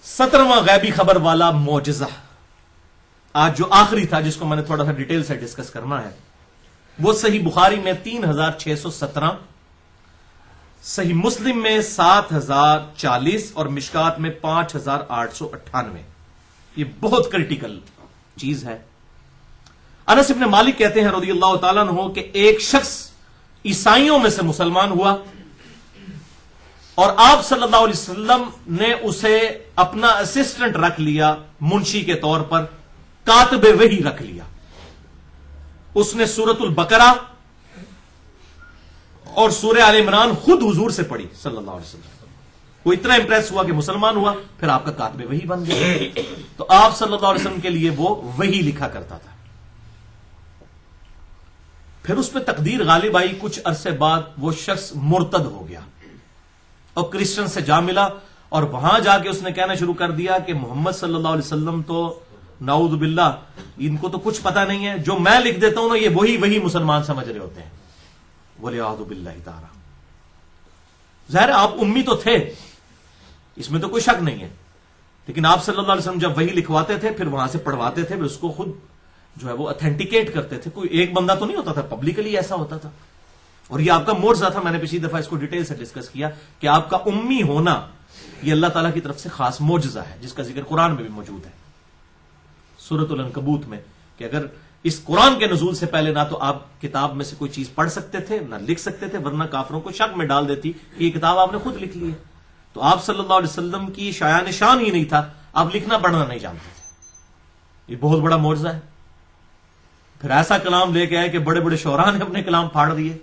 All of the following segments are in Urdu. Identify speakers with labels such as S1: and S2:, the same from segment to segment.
S1: 17واں غیبی خبر والا معجزہ آج جو آخری تھا، جس کو میں نے تھوڑا سا ڈیٹیل سے ڈسکس کرنا ہے، وہ صحیح بخاری میں 3617، صحیح مسلم میں 7040 اور مشکات میں 5898۔ یہ بہت کریٹیکل چیز ہے۔ انس بن مالک کہتے ہیں رضی اللہ تعالیٰ عنہ کہ ایک شخص عیسائیوں میں سے مسلمان ہوا اور آپ صلی اللہ علیہ وسلم نے اسے اپنا اسسٹنٹ رکھ لیا، منشی کے طور پر کاتب وحی رکھ لیا۔ اس نے سورۃ البقرہ اور سورہ آل عمران خود حضور سے پڑھی صلی اللہ علیہ وسلم۔ وہ اتنا امپریس ہوا کہ مسلمان ہوا، پھر آپ کا کاتب وحی بن گیا۔ تو آپ صلی اللہ علیہ وسلم کے لیے وہ وحی لکھا کرتا تھا۔ پھر اس پہ تقدیر غالب آئی، کچھ عرصے بعد وہ شخص مرتد ہو گیا اور کرسچن سے جا ملا، اور وہاں جا کے اس نے کہنا شروع کر دیا کہ محمد صلی اللہ علیہ وسلم تو نعوذ باللہ ان کو تو کچھ پتا نہیں ہے، جو میں لکھ دیتا ہوں نا یہ وہی مسلمان سمجھ رہے ہوتے ہیں۔ وَلِعَاذُ بِاللَّهِ تَعَالَى۔ ظاہر آپ امی تو تھے، اس میں تو کوئی شک نہیں ہے، لیکن آپ صلی اللہ علیہ وسلم جب وہی لکھواتے تھے پھر وہاں سے پڑھواتے تھے، پھر اس کو خود جو ہے وہ اتھینٹیکیٹ کرتے تھے۔ کوئی ایک بندہ تو نہیں ہوتا تھا، پبلکلی ایسا ہوتا تھا۔ اور یہ آپ کا معجزہ تھا، میں نے پچھلی دفعہ اس کو ڈیٹیل سے ڈسکس کیا کہ آپ کا امی ہونا یہ اللہ تعالیٰ کی طرف سے خاص معجزہ ہے، جس کا ذکر قرآن میں بھی موجود ہے سورۃ العنکبوت میں، کہ اگر اس قرآن کے نزول سے پہلے نہ تو آپ کتاب میں سے کوئی چیز پڑھ سکتے تھے نہ لکھ سکتے تھے، ورنہ کافروں کو شک میں ڈال دیتی کہ یہ کتاب آپ نے خود لکھ لی ہے۔ تو آپ صلی اللہ علیہ وسلم کی شایان شان ہی نہیں تھا، آپ لکھنا پڑھنا نہیں جانتے تھے۔ یہ بہت بڑا معجزہ ہے۔ پھر ایسا کلام لے کے آئے کہ بڑے بڑے شعراء نے اپنے کلام پھاڑ دیے،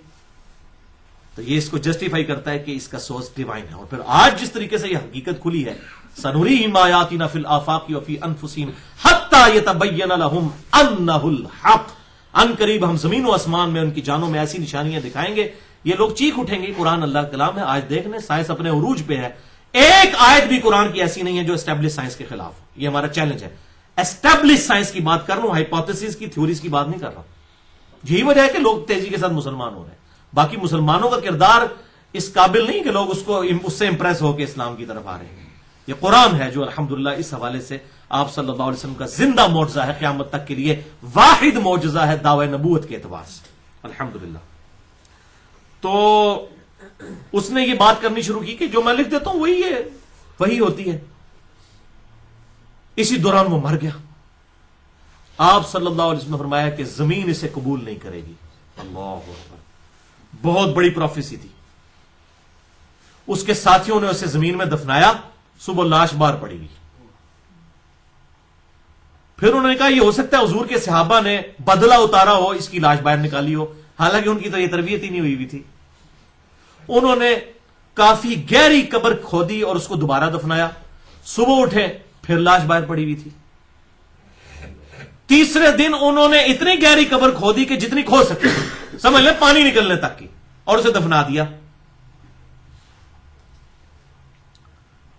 S1: تو یہ اس کو جسٹیفائی کرتا ہے کہ اس کا سورس ڈیوائن ہے۔ اور پھر آج جس طریقے سے یہ حقیقت کھلی ہے، سنریہم آیاتنا فی الآفاق وفی انفسہم حتی یتبین لہم انہ الحق۔ ان قریب ہم زمین و آسمان میں ان کی جانوں میں ایسی نشانیاں دکھائیں گے، یہ لوگ چیخ اٹھیں گے قرآن اللہ کا کلام ہے۔ آج دیکھ لیں سائنس اپنے عروج پہ ہے، ایک آیت بھی قرآن کی ایسی نہیں ہے جو اسٹیبلش سائنس کے خلاف ہو۔ یہ ہمارا چیلنج ہے۔ اسٹیبلش سائنس کی بات کر رہا ہوں، ہائپوتھیسز کی، تھیوریز کی بات نہیں کر رہا۔ یہی وجہ ہے کہ لوگ تیزی کے ساتھ مسلمان ہو رہے ہیں۔ باقی مسلمانوں کا کردار اس قابل نہیں کہ لوگ اس سے امپریس ہو کے اسلام کی طرف آ رہے ہیں۔ یہ قرآن ہے جو الحمدللہ اس حوالے سے آپ صلی اللہ علیہ وسلم کا زندہ معجزہ ہے، قیامت تک کے لیے واحد معجزہ ہے دعوی نبوت کے اعتبار سے، الحمدللہ۔ تو اس نے یہ بات کرنی شروع کی کہ جو میں لکھ دیتا ہوں وہی ہوتی ہے۔ اسی دوران وہ مر گیا۔ آپ صلی اللہ علیہ وسلم نے فرمایا کہ زمین اسے قبول نہیں کرے گی۔ اللہ اکبر، بہت بڑی پروفیسی تھی۔ اس کے ساتھیوں نے اسے زمین میں دفنایا، صبح لاش باہر پڑی گئی۔ پھر انہوں نے کہا یہ ہو سکتا ہے حضور کے صحابہ نے بدلہ اتارا ہو، اس کی لاش باہر نکالی ہو، حالانکہ ان کی تو یہ تربیت ہی نہیں ہوئی تھی۔ انہوں نے کافی گہری قبر کھودی اور اس کو دوبارہ دفنایا، صبح اٹھے پھر لاش باہر پڑی ہوئی تھی۔ تیسرے دن انہوں نے اتنی گہری قبر کھودی کہ جتنی کھود سکتے سمجھ لیں پانی نکلنے تک کی، اور اسے دفنا دیا۔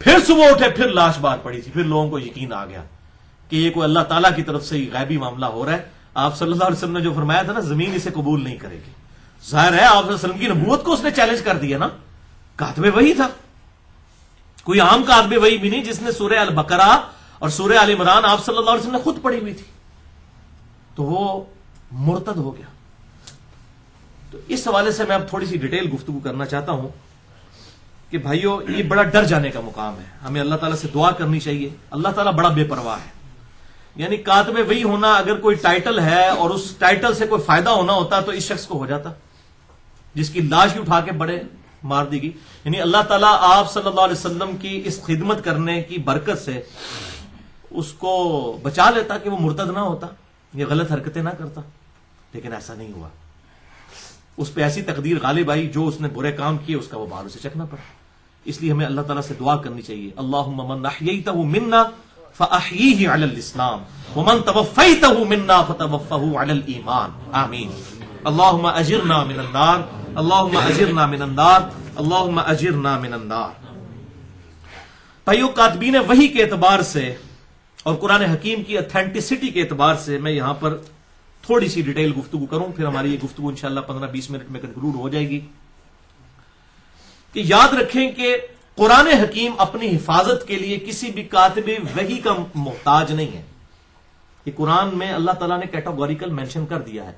S1: پھر صبح اٹھے پھر لاش باہر پڑی تھی۔ پھر لوگوں کو یقین آ گیا کہ یہ کوئی اللہ تعالیٰ کی طرف سے غیبی معاملہ ہو رہا ہے۔ آپ صلی اللہ علیہ وسلم نے جو فرمایا تھا نا زمین اسے قبول نہیں کرے گی، ظاہر ہے آپ صلی اللہ علیہ وسلم کی نبوت کو اس نے چیلنج کر دیا نا۔ کاتب وحی تھا، کوئی عام کاتب وحی بھی نہیں جس نے سورہ البقرہ اور سورہ آل عمران آپ صلی اللہ علیہ وسلم نے خود پڑھی ہوئی تھی۔ تو وہ مرتد ہو گیا۔ تو اس حوالے سے میں اب تھوڑی سی ڈیٹیل گفتگو کرنا چاہتا ہوں کہ بھائیو یہ بڑا ڈر جانے کا مقام ہے، ہمیں اللہ تعالیٰ سے دعا کرنی چاہیے۔ اللہ تعالیٰ بڑا بے پرواہ ہے، یعنی کاتب وحی ہونا اگر کوئی ٹائٹل ہے اور اس ٹائٹل سے کوئی فائدہ ہونا ہوتا تو اس شخص کو ہو جاتا جس کی لاش ہی اٹھا کے بڑے مار دی گئی۔ یعنی اللہ تعالیٰ آپ صلی اللہ علیہ وسلم کی اس خدمت کرنے کی برکت سے اس کو بچا لیتا کہ وہ مرتد نہ ہوتا، یہ غلط حرکتیں نہ کرتا، لیکن ایسا نہیں ہوا۔ اس پہ ایسی تقدیر غالب آئی، جو اس نے برے کام کیے اس کا وہ باروں سے چکنا پڑا۔ اس لیے ہمیں اللہ تعالیٰ سے دعا کرنی چاہیے، اللہم من احییتہ منا فاحییہ علی الاسلام ومن توفیتہ منا فتوفہ علی الایمان، آمین۔ اللہم اجرنا من النار، اللہم اجرنا من النار، اللہم اجرنا من النار۔ بھائیو کاتبین وحی کے اعتبار سے اور قرآن حکیم کی اتھینٹسٹی کے اعتبار سے میں یہاں پر تھوڑی سی ڈیٹیل گفتگو کروں، پھر ہماری یہ گفتگو انشاءاللہ 15-20 منٹ میں کنکلوڈ ہو جائے گی۔ کہ یاد رکھیں کہ قرآن حکیم اپنی حفاظت کے لیے کسی بھی کاتب وحی کا محتاج نہیں ہے. یہ قرآن میں اللہ تعالیٰ نے کیٹاگوریکل مینشن کر دیا ہے.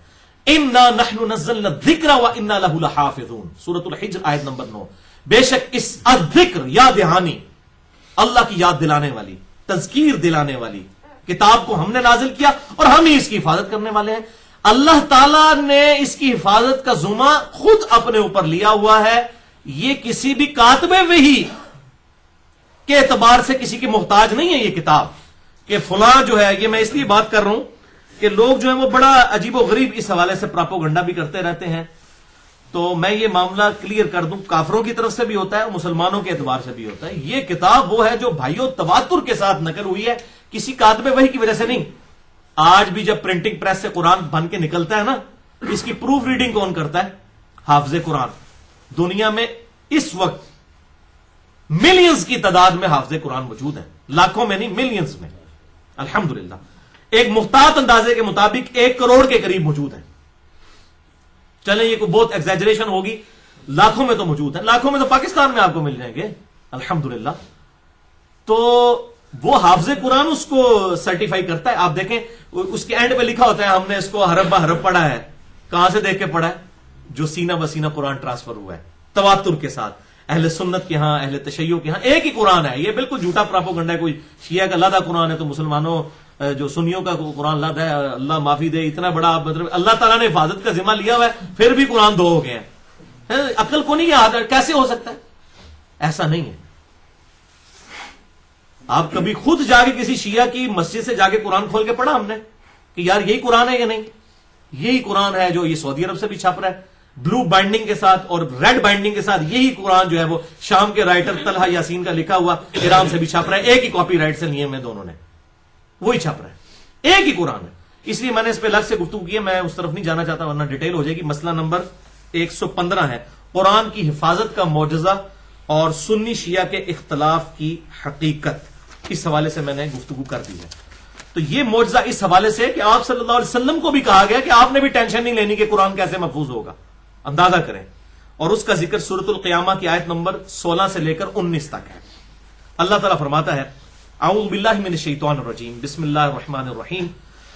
S1: اِنَّا نَحْنُ نَزَّلْنَا الذِّكْرَ وَإِنَّا لَهُ لَحَافِظُونَ. سورۃ الحجر آیت نمبر 9. بے شک اس الذکر یاد دہانی، اللہ کی یاد دلانے والی، تذکیر دلانے والی کتاب کو ہم نے نازل کیا اور ہم ہی اس کی حفاظت کرنے والے ہیں. اللہ تعالیٰ نے اس کی حفاظت کا ذمہ خود اپنے اوپر لیا ہوا ہے. یہ کسی بھی کاتب وحی کے اعتبار سے کسی کی محتاج نہیں ہے یہ کتاب کہ فلاں جو ہے. یہ میں اس لیے بات کر رہا ہوں کہ لوگ جو ہیں وہ بڑا عجیب و غریب اس حوالے سے پراپوگنڈا بھی کرتے رہتے ہیں. تو میں یہ معاملہ کلیئر کر دوں، کافروں کی طرف سے بھی ہوتا ہے اور مسلمانوں کے اعتبار سے بھی ہوتا ہے. یہ کتاب وہ ہے جو بھائیوں تواتر کے ساتھ نقل ہوئی ہے، کسی کاتب وحی کی وجہ سے نہیں. آج بھی جب پرنٹنگ پریس سے قرآن بن کے نکلتا ہے نا، اس کی پروف ریڈنگ کون کرتا ہے؟ حافظ قرآن. دنیا میں اس وقت ملینز کی تعداد میں حافظ قرآن موجود ہیں، لاکھوں میں نہیں، ملینز میں. الحمدللہ ایک محتاط اندازے کے مطابق 1 کروڑ کے قریب موجود ہیں. چلیں یہ کوئی بہت ایگزیجریشن ہوگی، لاکھوں میں تو موجود ہیں. لاکھوں میں تو پاکستان میں آپ کو مل جائیں گے الحمدللہ. تو وہ حافظ قرآن اس کو سرٹیفائی کرتا ہے. آپ دیکھیں اس کے اینڈ پہ لکھا ہوتا ہے ہم نے اس کو حرف بہ حرف پڑھا ہے. کہاں سے دیکھ کے پڑھا ہے؟ جو سینہ بسینہ قرآن ٹرانسفر ہوا ہے تواتر کے ساتھ. اہل سنت کے ہاں، اہل تشیع کے ہاں ایک ہی قرآن ہے. یہ بالکل جھوٹا پراپوگنڈا ہے. کوئی شیعہ کا لادہ قرآن ہے تو مسلمانوں جو سنیوں کا قرآن لادہ ہے، اللہ معافی دے. اتنا بڑا مطلب اللہ تعالیٰ نے حفاظت کا ذمہ لیا ہوا ہے، پھر بھی قرآن 2 ہو گئے ہیں. عقل کو نہیں یاد، کیسے ہو سکتا ہے؟ ایسا نہیں ہے. آپ کبھی خود جا کے کسی شیعہ کی مسجد سے جا کے قرآن کھول کے پڑھا ہم نے کہ یار یہی قرآن ہے یا نہیں؟ یہی قرآن ہے جو یہ سعودی عرب سے بھی چھپ رہا ہے بلو بائنڈنگ کے ساتھ اور ریڈ بائنڈنگ کے ساتھ. یہی قرآن جو ہے وہ شام کے رائٹر طلحہ یاسین کا لکھا ہوا ایران سے بھی چھپ رہا ہے. ایک ہی کاپی رائٹ سے لیے میں دونوں نے، وہی چھپ رہا ہے. ایک ہی قرآن ہے. اس لیے میں نے اس پہ الگ سے گفتگو کی ہے، میں اس طرف نہیں جانا چاہتا ورنہ ڈیٹیل ہو جائے گی. مسئلہ نمبر 115 ہے قرآن کی حفاظت کا معجزہ اور سنی شیعہ کے اختلاف کی حقیقت. اس حوالے سے میں نے گفتگو کر دی ہے. تو یہ معجزہ اس حوالے سے کہ آپ صلی اللہ علیہ وسلم کو بھی کہا گیا کہ آپ نے بھی ٹینشن نہیں لینی کہ قرآن کیسے محفوظ ہوگا. اندازہ کریں. اور اس کا ذکر سورۃ القیامہ کی آیت نمبر 16 سے لے کر 19 تک ہے. اللہ تعالیٰ فرماتا ہے اعوذ باللہ من الشیطان الرجیم بسم اللہ الرحمن الرحیم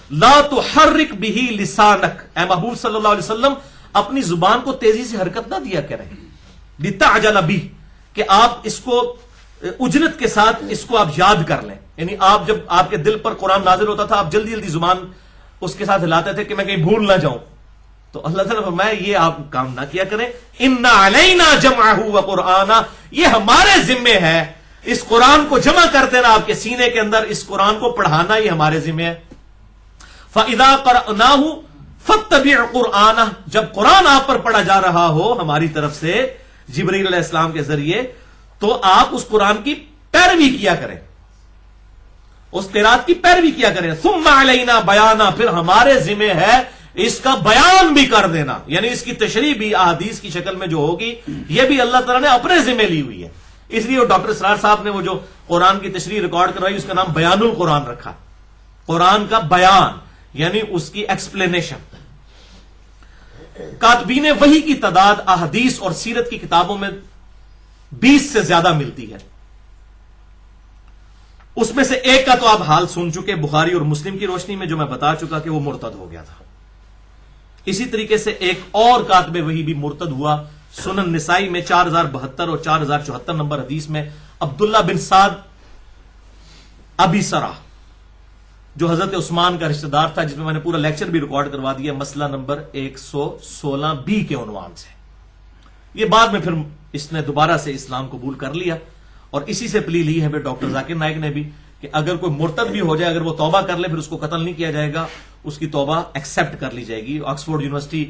S1: لا تحرک بہ لسانک. اے محبوب صلی اللہ علیہ وسلم اپنی زبان کو تیزی سے حرکت نہ دیا کریں. لتعجل بہ کہ آپ اس کو اجلت کے ساتھ اس کو آپ یاد کر لیں. یعنی آپ جب آپ کے دل پر قرآن نازل ہوتا تھا آپ جلدی جلدی زبان اس کے ساتھ ہلاتے تھے کہ میں کہیں بھول نہ جاؤں. تو اللہ تعالیٰ فرمایا یہ آپ کام نہ کیا کریں. ان علینا جمعہ وقرآنہ، یہ ہمارے ذمے ہے اس قرآن کو جمع کر دینا آپ کے سینے کے اندر، اس قرآن کو پڑھانا یہ ہمارے ذمے ہے. فَإِذَا قَرَأْنَاهُ فَاتَّبِعْ قُرْآنَهُ، جب قرآن آپ پر پڑھا جا رہا ہو ہماری طرف سے جبرائیل علیہ السلام کے ذریعے تو آپ اس قرآن کی پیروی کیا کریں، اس قرات کی پیروی کیا کریں. ثُمَّ عَلَيْنَا بَيَانًا، پھر ہمارے ذمے ہے اس کا بیان بھی کر دینا، یعنی اس کی تشریح بھی احادیث کی شکل میں جو ہوگی یہ بھی اللہ تعالیٰ نے اپنے ذمے لی ہوئی ہے. اس لیے وہ ڈاکٹر اسرار صاحب نے وہ جو قرآن کی تشریح ریکارڈ کروائی اس کا نام بیان القرآن رکھا. قرآن کا بیان یعنی اس کی ایکسپلینیشن. کاتبین وحی کی تعداد احادیث اور سیرت کی کتابوں میں 20 سے زیادہ ملتی ہے. اس میں سے ایک کا تو آپ حال سن چکے، بخاری اور مسلم کی روشنی میں جو میں بتا چکا کہ وہ مرتد ہو گیا تھا. اسی طریقے سے ایک اور کاتب وحی بھی مرتد ہوا. سنن نسائی میں 4072 اور 4074 نمبر حدیث میں عبداللہ بن سعد ابی سرا جو حضرت عثمان کا رشتہ دار تھا، جس میں میں نے پورا لیکچر بھی ریکارڈ کروا دیا مسئلہ نمبر 116B کے عنوان سے. یہ بعد میں پھر اس نے دوبارہ سے اسلام قبول کر لیا اور اسی سے پلی لی ہے پھر ڈاکٹر ذاکر نائک نے بھی کہ اگر کوئی مرتد بھی ہو جائے، اگر وہ توبہ کر لے پھر اس کو قتل نہیں کیا جائے گا، اس کی توبہ ایکسپٹ کر لی جائے گی. آکسفورڈ یونیورسٹی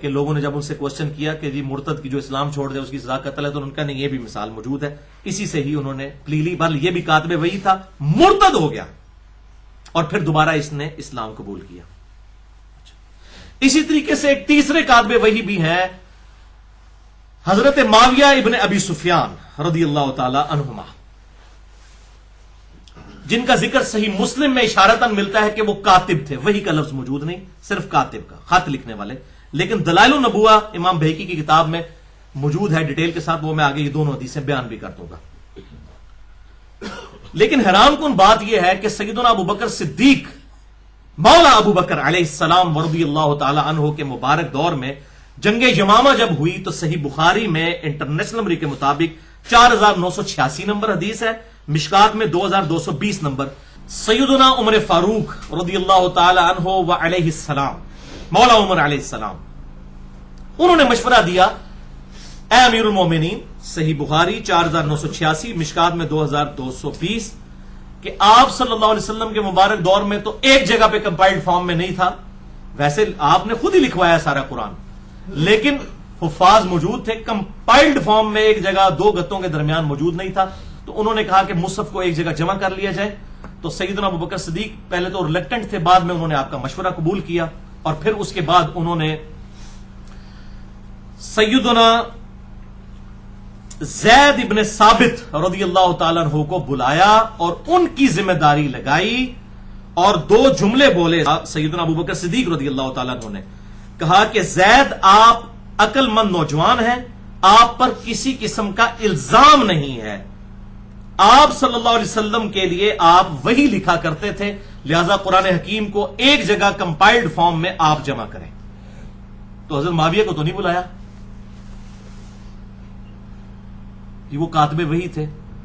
S1: کے لوگوں نے جب ان سے کوشچن کیا کہ جی مرتد کی جو اسلام چھوڑ دے اس کی سزا قتل ہے، تو ان کا نہیں، یہ بھی مثال موجود ہے. اسی سے ہی انہوں نے پلی لی. بہرحال یہ بھی کاتب وحی تھا، مرتد ہو گیا اور پھر دوبارہ اس نے اسلام قبول کیا. اسی طریقے سے ایک تیسرے کاتب وحی بھی ہیں حضرت معاویہ ابن ابی سفیان رضی اللہ تعالی عنہما، جن کا ذکر صحیح مسلم میں اشارتاً ملتا ہے کہ وہ کاتب تھے. وحی کا لفظ موجود نہیں، صرف کاتب کا، خط لکھنے والے. لیکن دلائل النبوہ امام بہقی کی کتاب میں موجود ہے ڈیٹیل کے ساتھ، وہ میں آگے یہ دونوں حدیثیں بیان بھی کر دوں گا. لیکن حیران کن بات یہ ہے کہ سیدنا ابو بکر صدیق مولا ابو بکر علیہ السلام ورضی اللہ تعالی عنہ کے مبارک دور میں جنگ یمامہ جب ہوئی تو صحیح بخاری میں انٹرنیشنل نمبر کے مطابق 4986 نمبر حدیث ہے، مشکات میں 2220 نمبر. سیدنا عمر فاروق رضی اللہ تعالی عنہ و علیہ السلام، مولا عمر علیہ السلام، انہوں نے مشورہ دیا، اے امیر المومنین، صحیح بخاری 4986 مشکات میں 2220، کہ آپ صلی اللہ علیہ وسلم کے مبارک دور میں تو ایک جگہ پہ کمپائلڈ فارم میں نہیں تھا، ویسے آپ نے خود ہی لکھوایا سارا قرآن، لیکن حفاظ موجود تھے، کمپائلڈ فارم میں ایک جگہ دو گتوں کے درمیان موجود نہیں تھا. تو انہوں نے کہا کہ مصحف کو ایک جگہ جمع کر لیا جائے. تو سیدنا ابو بکر صدیق پہلے تو ریلیکٹنٹ تھے، بعد میں انہوں نے آپ کا مشورہ قبول کیا، اور پھر اس کے بعد انہوں نے سیدنا زید ابن ثابت رضی اللہ تعالیٰ عنہ کو بلایا اور ان کی ذمہ داری لگائی، اور دو جملے بولے سیدنا ابو بکر صدیق رضی اللہ تعالیٰ عنہ نے. کہا کہ زید آپ عقل مند نوجوان ہیں، آپ پر کسی قسم کا الزام نہیں ہے، آپ صلی اللہ علیہ وسلم کے لیے آپ وہی لکھا کرتے تھے، لہذا قرآن حکیم کو ایک جگہ کمپائلڈ فارم میں آپ جمع کریں. تو حضرت معاویہ کو تو نہیں بلایا، وہ کاتب وہی تھے،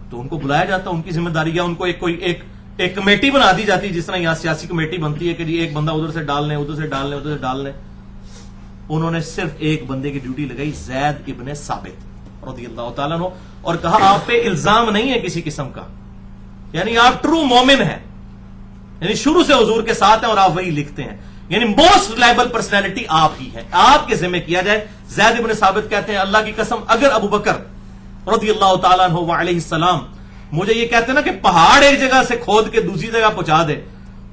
S1: تو ان کو بلایا جاتا، ان کی ذمہ داری یا ان کو ایک کمیٹی بنا دی جاتی، جس طرح یہاں سیاسی کمیٹی بنتی ہے کہ ایک بندہ ادھر سے ڈال لیں، ادھر سے ڈال لیں، ادھر سے ڈال لیں. انہوں نے صرف ایک بندے کی ڈیوٹی لگائی، زید ابن ثابت رضی اللہ تعالیٰ عنہ، اور کہا آپ پہ الزام نہیں ہے کسی قسم کا، یعنی آپ ٹرو مومن ہیں، یعنی شروع سے حضور کے ساتھ ہیں اور آپ وہی لکھتے ہیں، یعنی موسٹ ریلائبل پرسنالٹی آپ ہی ہے، آپ کے ذمہ کیا جائے. زید ابن ثابت کہتے ہیں اللہ کی قسم اگر ابو بکر رضی اللہ تعالیٰ عنہ وعلیہ السلام مجھے یہ کہتے نا کہ پہاڑ ایک جگہ سے کھود کے دوسری جگہ پہنچا دے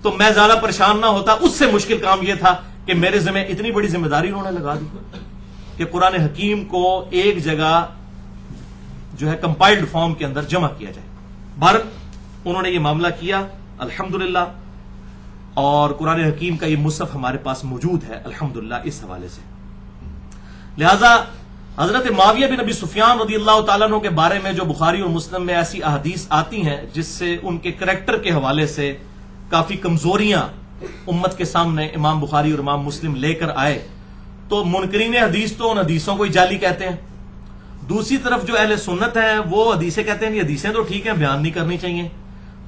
S1: تو میں زیادہ پریشان نہ ہوتا. اس سے مشکل کام یہ تھا کہ میرے ذمہ اتنی بڑی ذمہ داری انہوں نے لگا دی کہ قرآن حکیم کو ایک جگہ جو ہے کمپائلڈ فارم کے اندر جمع کیا جائے. بہرحال انہوں نے یہ معاملہ کیا الحمدللہ، اور قرآن حکیم کا یہ مصحف ہمارے پاس موجود ہے الحمدللہ اس حوالے سے. لہذا حضرت معاویہ بن ابی سفیان رضی اللہ تعالیٰ عنہ کے بارے میں جو بخاری اور مسلم میں ایسی احادیث آتی ہیں جس سے ان کے کریکٹر کے حوالے سے کافی کمزوریاں امت کے سامنے امام بخاری اور امام مسلم لے کر آئے، تو منکرین حدیث تو ان حدیثوں کو ہی جعلی کہتے ہیں. دوسری طرف جو اہل سنت ہیں وہ حدیثیں کہتے ہیں یہ حدیثیں تو ٹھیک ہیں، بیان نہیں کرنی چاہیے.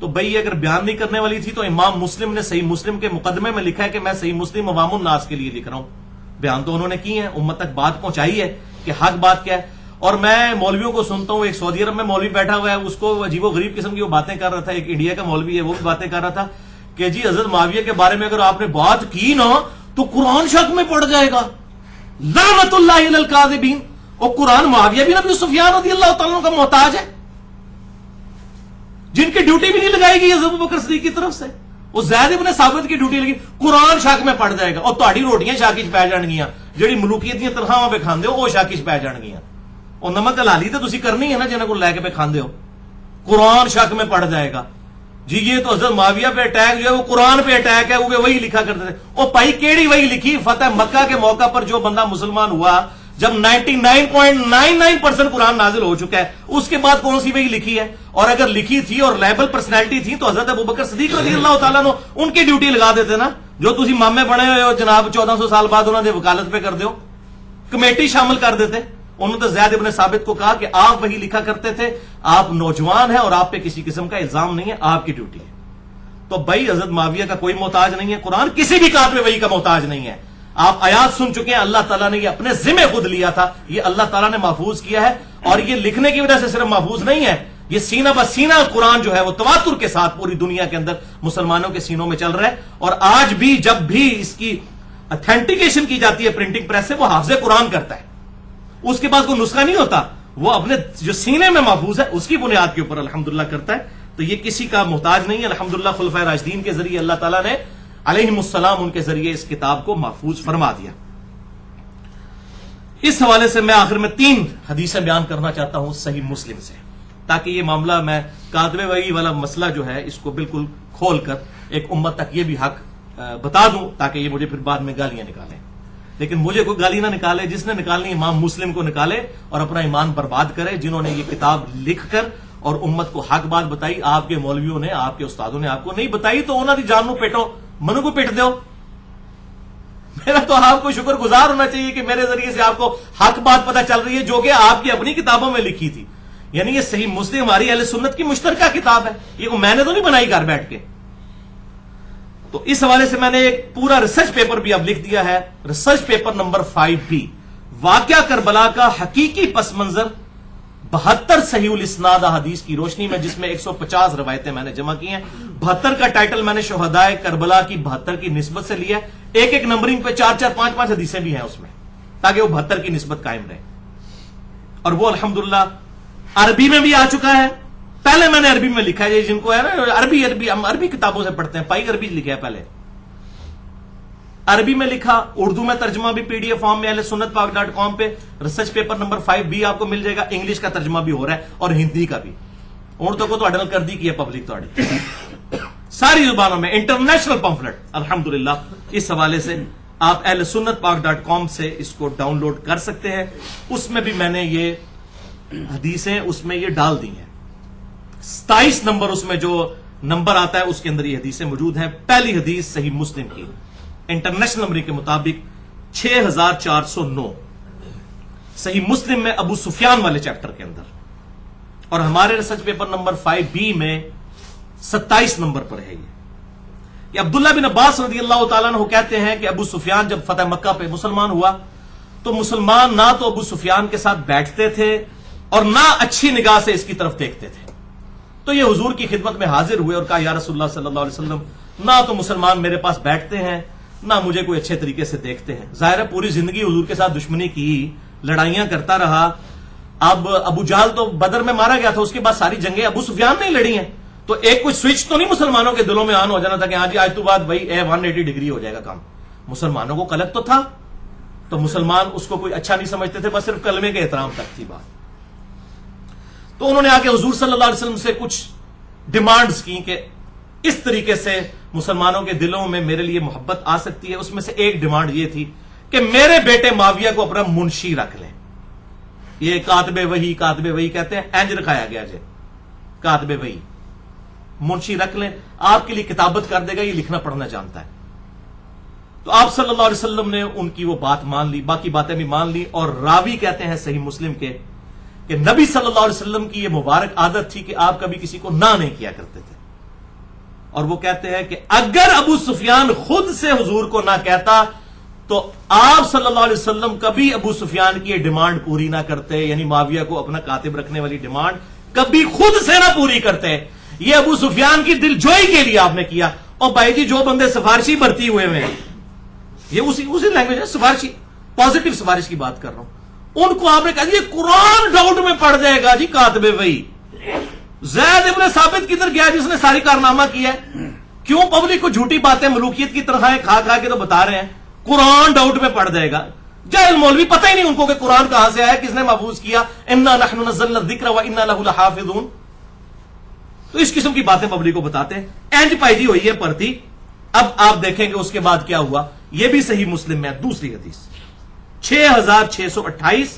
S1: تو بھئی اگر بیان نہیں کرنے والی تھی تو امام مسلم نے صحیح مسلم کے مقدمے میں لکھا ہے کہ میں صحیح مسلم عوام الناس کے لیے لکھ رہا ہوں. بیان تو انہوں نے کی ہیں، امت تک بات پہنچائی ہے کہ حق بات کیا ہے. اور میں مولویوں کو سنتا ہوں، ایک سعودی عرب میں مولوی بیٹھا ہوا ہے، اس کو عجیب و غریب قسم کی وہ باتیں کر رہا تھا، ایک انڈیا کا مولوی ہے وہ بھی باتیں کر رہا تھا کہ جی حضرت معاویہ کے بارے میں اگر آپ نے بات کی نا تو قرآن شک میں پڑ جائے گا، لعنت اللہ علی الکاذبین. اور قرآن معاویہ بن ابی سفیان رضی اللہ تعالیٰ کا محتاج ہے، جن کی ڈیوٹی بھی نہیں لگائی گئی ابو بکر صدیق کی طرف سے. وہ زید ابن ثابت کی ڈیوٹی لگی، قرآن شک میں پڑ جائے گا، اور تہاڈی روٹیاں شاکی چ پی جان گیاں، جہی ملوکیت دیا تنخواہ پہ کھاندے ہو وہ شاکی چ پی جان گیاں. اور نمک حلالی تو تسی کرنی ہے نا جنہاں کو لے کے پہ کھاندے ہو. قرآن شک میں پڑ جائے گا جی، یہ تو حضرت معاویہ پہ اٹیک جو ہے وہ قرآن پہ اٹیک ہے، وہ وہی لکھا کرتے تھے. اور بھائی کیڑی وہی لکھی؟ فتح مکہ کے موقع پر جو بندہ مسلمان ہوا جب 99.99% قرآن نازل ہو چکا ہے، اس کے بعد کون سی وہی لکھی ہے؟ اور اگر لکھی تھی اور لیبل پرسنالٹی تھی تو حضرت ابوبکر صدیق رضی اللہ تعالیٰ عنہ ان کی ڈیوٹی لگا دیتے نا، جو تسی مامے بنے ہوئے ہو جناب 1400 سال بعد انہوں نے وکالت پہ کر دیو، کمیٹی شامل کر دیتے. انہوں نے زید ابن ثابت کو کہا کہ آپ وہی لکھا کرتے تھے، آپ نوجوان ہیں اور آپ پہ کسی قسم کا الزام نہیں ہے، آپ کی ڈیوٹی ہے. تو بھائی حضرت معاویہ کا کوئی محتاج نہیں ہے، قرآن کسی بھی کاتب وحی کا محتاج نہیں ہے. آپ آیات سن چکے ہیں، اللہ تعالیٰ نے یہ اپنے ذمہ خود لیا تھا، یہ اللہ تعالیٰ نے محفوظ کیا ہے. اور یہ لکھنے کی وجہ سے صرف محفوظ نہیں ہے، یہ سینہ بہ سینہ قرآن جو ہے وہ تواتر کے ساتھ پوری دنیا کے اندر مسلمانوں کے سینوں میں چل رہا ہے. اور آج بھی جب بھی اس کی اتھینٹیکیشن کی جاتی ہے پرنٹنگ پریس سے، وہ حافظ قرآن کرتا ہے، اس کے پاس کوئی نسخہ نہیں ہوتا، وہ اپنے جو سینے میں محفوظ ہے اس کی بنیاد کے اوپر الحمدللہ کرتا ہے. تو یہ کسی کا محتاج نہیں ہے. الحمدللہ خلفائے راشدین کے ذریعے اللہ تعالیٰ نے علیہم السلام ان کے ذریعے اس کتاب کو محفوظ فرما دیا. اس حوالے سے میں آخر میں 3 حدیثیں بیان کرنا چاہتا ہوں صحیح مسلم سے، تاکہ یہ معاملہ میں کاتب وحی والا مسئلہ جو ہے اس کو بالکل کھول کر ایک امت تک یہ بھی حق بتا دوں، تاکہ یہ مجھے پھر بعد میں گالیاں نکالیں. لیکن مجھے کوئی گالی نہ نکالے، جس نے نکالنی امام مسلم کو نکالے اور اپنا ایمان برباد کرے، جنہوں نے یہ کتاب لکھ کر اور امت کو حق بات بتائی. آپ کے مولویوں نے، آپ کے استادوں نے آپ کو نہیں بتائی تو انہوں نے جان نو پیٹو، منو کو پیٹ دو. میرا تو آپ کو شکر گزار ہونا چاہیے کہ میرے ذریعے سے آپ کو حق بات پتہ چل رہی ہے جو کہ آپ کی اپنی کتابوں میں لکھی تھی. یعنی یہ صحیح مسلم ہماری اہل سنت کی مشترکہ کتاب ہے، یہ میں نے تو نہیں بنائی گھر بیٹھ کے. تو اس حوالے سے میں نے ایک پورا ریسرچ پیپر بھی اب لکھ دیا ہے، ریسرچ پیپر نمبر 5B، واقعہ کربلا کا حقیقی پس منظر 72 صحیح الاسناد احادیث کی روشنی میں، جس میں 150 روایتیں میں نے جمع کی ہیں. 72 کا ٹائٹل میں نے شہدائے کربلا کی 72 کی نسبت سے لیا ہے. ایک ایک نمبرنگ پہ 4-4 5-5 حدیثیں بھی ہیں اس میں، تاکہ وہ 72 کی نسبت قائم رہے. اور وہ الحمدللہ عربی میں بھی آ چکا ہے. پہلے میں نے عربی میں لکھا ہے، جن کو ہے نا عربی ہم عربی کتابوں سے پڑھتے ہیں، پائی عربی لکھا ہے، پہلے عربی میں لکھا، اردو میں ترجمہ بھی PDF فارم میں اہل سنت پاک.com پہ ریسرچ پیپر نمبر 5B آپ کو مل جائے گا. انگلش کا ترجمہ بھی ہو رہا ہے اور ہندی کا بھی. اردو کو تو اڈل کر دی کی ہے پبلک تو ساری زبانوں میں انٹرنیشنل پمفلٹ الحمدللہ. اس حوالے سے آپ اہل سنت پاک.com سے اس کو ڈاؤن لوڈ کر سکتے ہیں. اس میں بھی میں نے یہ حدیثیں اس میں یہ ڈال دی ہیں. 27 نمبر اس میں جو نمبر آتا ہے اس کے اندر یہ حدیثیں موجود ہیں. پہلی حدیث صحیح مسلم کی انٹرنیشنل نمبر کے مطابق 6409 صحیح مسلم میں ابو سفیان والے چیپٹر کے اندر، اور ہمارے ریسرچ پیپر نمبر 5B میں 27 نمبر پر ہے. یہ عبداللہ بن عباس رضی اللہ تعالیٰ عنہ کہتے ہیں کہ ابو سفیان جب فتح مکہ پہ مسلمان ہوا تو مسلمان نہ تو ابو سفیان کے ساتھ بیٹھتے تھے اور نہ اچھی نگاہ سے اس کی طرف دیکھتے تھے. تو یہ حضور کی خدمت میں حاضر ہوئے اور کہا یا رسول اللہ صلی اللہ علیہ وسلم، نہ تو مسلمان میرے پاس بیٹھتے ہیں نہ مجھے کوئی اچھے طریقے سے دیکھتے ہیں. ظاہر ہے پوری زندگی حضور کے ساتھ دشمنی کی، لڑائیاں کرتا رہا. اب ابو جہل تو بدر میں مارا گیا تھا، اس کے بعد ساری جنگیں ابو سفیان نے لڑی ہیں. تو ایک کوئی سوئچ تو نہیں مسلمانوں کے دلوں میں آن ہو جانا تھا کہ ہاں جی آج تو بعد بھائی 180 ڈگری ہو جائے گا کام. مسلمانوں کو قلق تو تھا، تو مسلمان اس کو کوئی اچھا نہیں سمجھتے تھے، بس صرف کلمے کے احترام تک تھی بات. تو انہوں نے آ کے حضور صلی اللہ علیہ وسلم سے کچھ ڈیمانڈز کی کہ اس طریقے سے مسلمانوں کے دلوں میں میرے لیے محبت آ سکتی ہے. اس میں سے ایک ڈیمانڈ یہ تھی کہ میرے بیٹے معاویہ کو اپنا منشی رکھ لیں. یہ کاتب وحی کہتے ہیں، اینج رکھایا گیا جی کاتب وحی، منشی رکھ لیں، آپ کے لیے کتابت کر دے گا، یہ لکھنا پڑھنا جانتا ہے. تو آپ صلی اللہ علیہ وسلم نے ان کی وہ بات مان لی، باقی باتیں بھی مان لی. اور راوی کہتے ہیں صحیح مسلم کے کہ نبی صلی اللہ علیہ وسلم کی یہ مبارک عادت تھی کہ آپ کبھی کسی کو نہ نہیں کیا کرتے تھے. اور وہ کہتے ہیں کہ اگر ابو سفیان خود سے حضور کو نہ کہتا تو آپ صلی اللہ علیہ وسلم کبھی ابو سفیان کی یہ ڈیمانڈ پوری نہ کرتے، یعنی معاویہ کو اپنا کاتب رکھنے والی ڈیمانڈ کبھی خود سے نہ پوری کرتے. یہ ابو سفیان کی دل جوئی کے لیے آپ نے کیا. اور بھائی جی جو بندے سفارشی بھرتی ہوئے ہیں، یہ اسی لینگویج ہے، سفارشی، پازیٹو سفارش کی بات کر رہا ہوں، ان کو آپ نے کہا یہ قرآن ڈاؤٹ میں پڑ جائے گا جی کاتب وحی. زید ابن ثابت کدھر گیا جس نے ساری کارنامہ کیا ہے؟ کیوں پبلک کو جھوٹی باتیں ملوکیت کی طرح کھا کھا کے تو بتا رہے ہیں قرآن ڈاؤٹ میں پڑ جائے گا. جاہل مولوی پتہ ہی نہیں ان کو کہ قرآن کہاں سے آیا، کس نے محفوظ کیا، انا نحن نزلنا الذکر وانا لہ لحافظون. تو اس قسم کی باتیں پبلک کو بتاتے ہیں. اینج پائی جی ہوئی ہے پرتی. اب آپ دیکھیں گے اس کے بعد کیا ہوا. یہ بھی صحیح مسلم میں دوسری حدیث 6628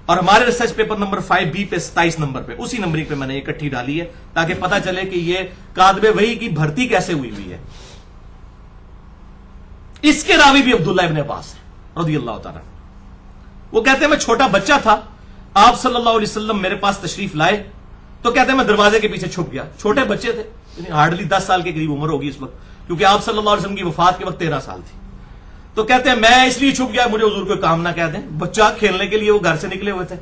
S1: اور ہمارے ریسرچ پیپر نمبر 5B پہ 27 نمبر پہ، اسی نمبرنگ پہ میں نے اکٹھی ڈالی ہے تاکہ پتہ چلے کہ یہ کاتب وحی کی بھرتی کیسے ہوئی ہے. اس کے راوی بھی عبداللہ ابن عباس ہے رضی اللہ تعالیٰ. وہ کہتے ہیں میں چھوٹا بچہ تھا، آپ صلی اللہ علیہ وسلم میرے پاس تشریف لائے تو کہتے ہیں میں دروازے کے پیچھے چھپ گیا. چھوٹے بچے تھے، یعنی ہارڈلی 10 سال کے قریب عمر ہوگی اس وقت، کیونکہ آپ صلی اللہ علیہ وسلم کی وفات کے وقت 13 سال تھی. تو کہتے ہیں میں اس لیے چھپ گیا مجھے حضور کوئی کام نہ کہہ دیں. بچہ کھیلنے کے لیے وہ گھر سے نکلے ہوئے تھے،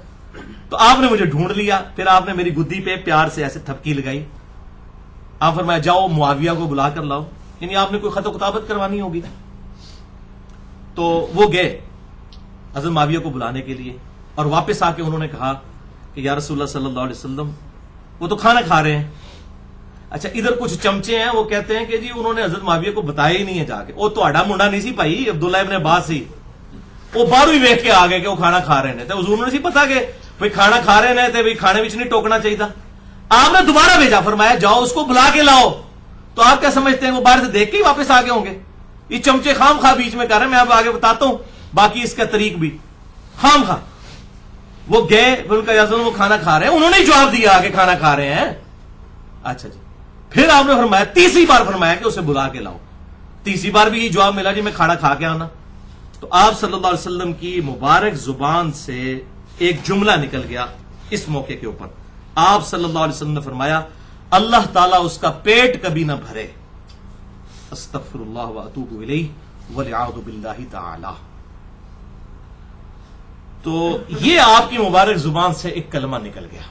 S1: تو آپ نے مجھے ڈھونڈ لیا. پھر آپ نے میری گدی پہ پیار سے ایسے تھپکی لگائی. آپ فرمایا جاؤ معاویہ کو بلا کر لاؤ، یعنی آپ نے کوئی خط و کتابت کروانی ہوگی. تو وہ گئے حضرت معاویہ کو بلانے کے لیے، اور واپس آ کے انہوں نے کہا کہ یا رسول اللہ صلی اللہ علیہ وسلم، وہ تو کھانا کھا رہے ہیں. اچھا ادھر کچھ چمچے ہیں، وہ کہتے ہیں کہ جی انہوں نے حضرت معاویہ کو بتایا ہی نہیں ہے جا کے. وہ تو آڈا منڈا نہیں سی بھائی، عبداللہ ابن عباس ہی، وہ باہر ہی ویکھ کے آ گئے کہ وہ کھانا کھا رہے ہیں. حضور نے سی پتا کہ بھائی کھانا کھا رہے ہیں تو کھانے میں نہیں ٹوکنا چاہیے تھا. آپ نے دوبارہ بھیجا، فرمایا جاؤ اس کو بلا کے لاؤ. تو آپ کیا سمجھتے ہیں وہ باہر سے دیکھ کے ہی واپس آ گئے ہوں گے؟ یہ چمچے خام خواہ بیچ میں کر رہے ہیں. میں اب آگے بتاتا ہوں. باقی اس کا طریق بھی ہاں وہ گئے، ان کا یاسن وہ کھانا کھا رہے ہیں، انہوں نے ہی جواب دیا کہ کھانا کھا رہے ہیں. اچھا جی، پھر آپ نے فرمایا، تیسری بار فرمایا کہ اسے بلا کے لاؤ. تیسری بار بھی یہ جواب ملا جی میں کھانا کھا کے آنا. تو آپ صلی اللہ علیہ وسلم کی مبارک زبان سے ایک جملہ نکل گیا اس موقع کے اوپر. آپ صلی اللہ علیہ وسلم نے فرمایا اللہ تعالیٰ اس کا پیٹ کبھی نہ بھرے. استغفر اللہ واتوب الیہ والعیاذ باللہ تعالی. تو یہ آپ کی مبارک زبان سے ایک کلمہ نکل گیا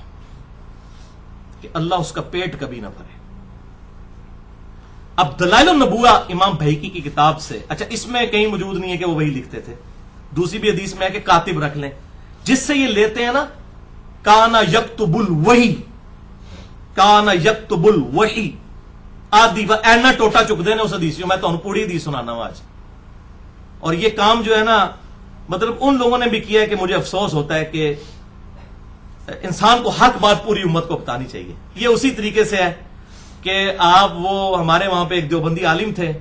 S1: کہ اللہ اس کا پیٹ کبھی نہ بھرے. اب دلائل النبوہ امام بہیقی کی کتاب سے، اچھا اس میں کہیں موجود نہیں ہے کہ وہ وہی لکھتے تھے، دوسری بھی حدیث میں ہے کہ کاتب رکھ لیں، جس سے یہ لیتے ہیں نا کانا یکتب الوحی، کانا یکتب الوحی آدھی و اینا ٹوٹا چک دینے اس حدیث میں تو پوری حدیث سنانا ہوں آج. اور یہ کام جو ہے نا مطلب ان لوگوں نے بھی کیا ہے کہ مجھے افسوس ہوتا ہے کہ انسان کو حق بات پوری امت کو بتانی چاہیے. یہ اسی طریقے سے ہے کہ آپ وہ ہمارے وہاں پہ ایک دیوبندی عالم تھے،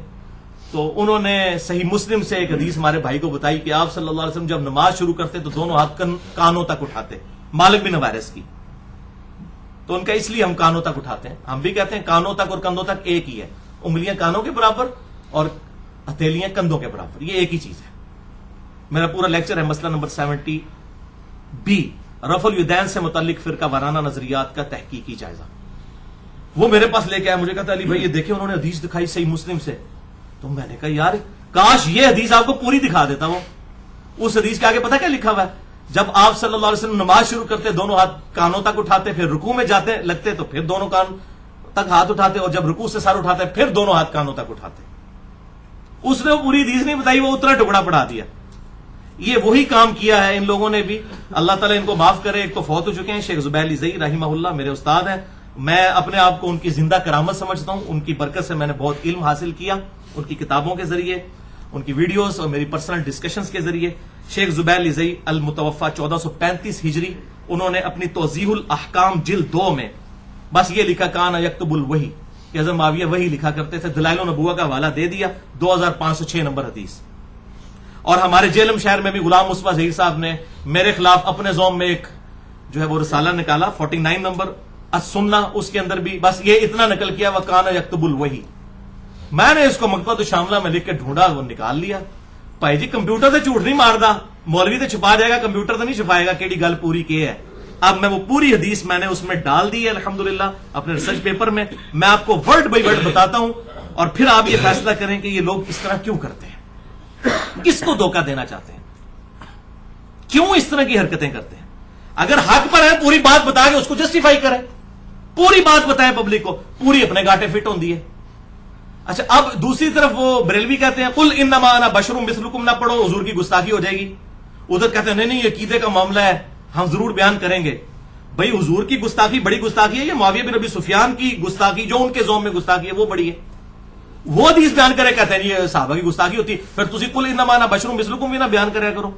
S1: تو انہوں نے صحیح مسلم سے ایک حدیث ہمارے بھائی کو بتائی کہ آپ صلی اللہ علیہ وسلم جب نماز شروع کرتے تو دونوں ہاتھ کانوں تک اٹھاتے، مالک بن حویرث کی. تو ان کا اس لیے ہم کانوں تک اٹھاتے ہیں. ہم بھی کہتے ہیں کانوں تک اور کندھوں تک ایک ہی ہے، انگلیاں کانوں کے برابر اور ہتھیلیاں کندھوں کے برابر، یہ ایک ہی چیز ہے. میرا پورا لیکچر ہے مسئلہ نمبر 70 بی، رفع الیدین سے متعلق فرقہ وارانہ نظریات کا تحقیقی جائزہ. وہ میرے پاس لے کے آیا، مجھے کہتا علی بھائی یہ دیکھیں انہوں نے حدیث دکھائی صحیح مسلم سے. تو میں نے کہا یار کاش یہ حدیث آپ کو پوری دکھا دیتا. وہ اس حدیث کے آگے پتہ کیا لکھا ہوا ہے؟ جب آپ صلی اللہ علیہ وسلم نماز شروع کرتے دونوں ہاتھ کانوں تک اٹھاتے، پھر رکوع میں جاتے لگتے تو پھر دونوں کان تک ہاتھ اٹھاتے، اور جب رکوع سے سر اٹھاتے پھر دونوں ہاتھ کانوں تک اٹھاتے. اس نے وہ پوری حدیث نہیں بتائی، وہ اتنا ٹکڑا پڑھا دیا. یہ وہی کام کیا ہے ان لوگوں نے بھی، اللہ تعالیٰ ان کو معاف کرے. ایک تو فوت ہو چکے ہیں، شیخ زبیر علی زئی رحمہ اللہ میرے استاد ہیں. میں اپنے آپ کو ان کی زندہ کرامت سمجھتا ہوں. ان کی برکت سے میں نے بہت علم حاصل کیا، ان کی کتابوں کے ذریعے، ان کی ویڈیوز اور میری پرسنل ڈسکشنز کے ذریعے. شیخ زبیر علی زئی المتوفا 1435 ہجری، انہوں نے اپنی توضیح الاحکام جلد 2 میں بس یہ لکھا کان یکتب الوحی کہ حضرت معاویہ وہی لکھا کرتے تھے. دلائل النبوہ کا حوالہ دے دیا، 2506 نمبر حدیث. اور ہمارے جیلم شہر میں بھی غلام مصطفیٰ ظہیر صاحب نے میرے خلاف اپنے زوم میں ایک جو ہے وہ رسالہ نکالا 49 نمبر السنہ، اس کے اندر بھی بس یہ اتنا نقل کیا وکان یکتب الوحی. میں نے اس کو مکتبۃ الشاملہ میں لکھ کے ڈھونڈا، وہ نکال لیا. بھائی جی کمپیوٹر سے جھوٹ نہیں ماردا، مولوی تو چھپا جائے گا، کمپیوٹر تو نہیں چھپائے گا کیڑی گل پوری کی ہے. اب میں وہ پوری حدیث میں نے اس میں ڈال دی ہے الحمدللہ اپنے ریسرچ پیپر میں. میں آپ کو ورڈ بائی ورڈ بتاتا ہوں اور پھر آپ یہ فیصلہ کریں کہ یہ لوگ اس طرح کیوں کرتے ہیں، کس کو دھوکہ دینا چاہتے ہیں، کیوں اس طرح کی حرکتیں کرتے ہیں. اگر حق پر ہے پوری بات بتا کے اس کو جسٹیفائی کریں، پوری بات بتائیں پبلک کو، پوری اپنے گاٹے فٹ ہوندی ہے. اچھا اب دوسری طرف وہ بریلوی کہتے ہیں قل انما انا بشر مثلکم، نہ پڑھو حضور کی گستاخی ہو جائے گی. ادھر کہتے ہیں نہیں یہ عقیدے کا معاملہ ہے ہم ضرور بیان کریں گے. بھائی حضور کی گستاخی بڑی گستاخی ہے یا معاویہ بن ابی سفیان کی گستاخی جو ان کے زوم میں گستاخی ہے وہ بڑی ہے؟ وہ حدیث بیان کرے کہتے ہیں یہ صحابہ کی گستاخی ہوتی ہے. پھر تسی قل انما انا بشر مثلکم بھی نہ بیان کریا کرو.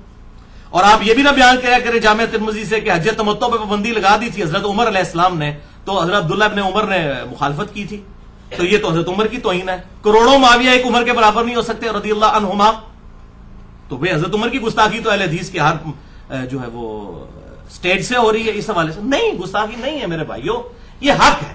S1: اور آپ یہ بھی نہ بیان کریا کرے جامع ترمذی سے کہ حج تمتع پہ پابندی لگا دی تھی حضرت عمر علیہ السلام نے، تو حضرت عبداللہ ابن عمر نے مخالفت کی تھی، تو یہ تو حضرت عمر کی توہین ہے. کروڑوں معاویہ ایک عمر کے برابر نہیں ہو سکتے رضی اللہ عنہما. تو بھئی حضرت عمر کی گستاخی تو اہل حدیث کے ہر جو ہے وہ سٹیج سے ہو رہی ہے. اس حوالے سے نہیں، گستاخی نہیں ہے میرے بھائیوں، یہ حق ہے.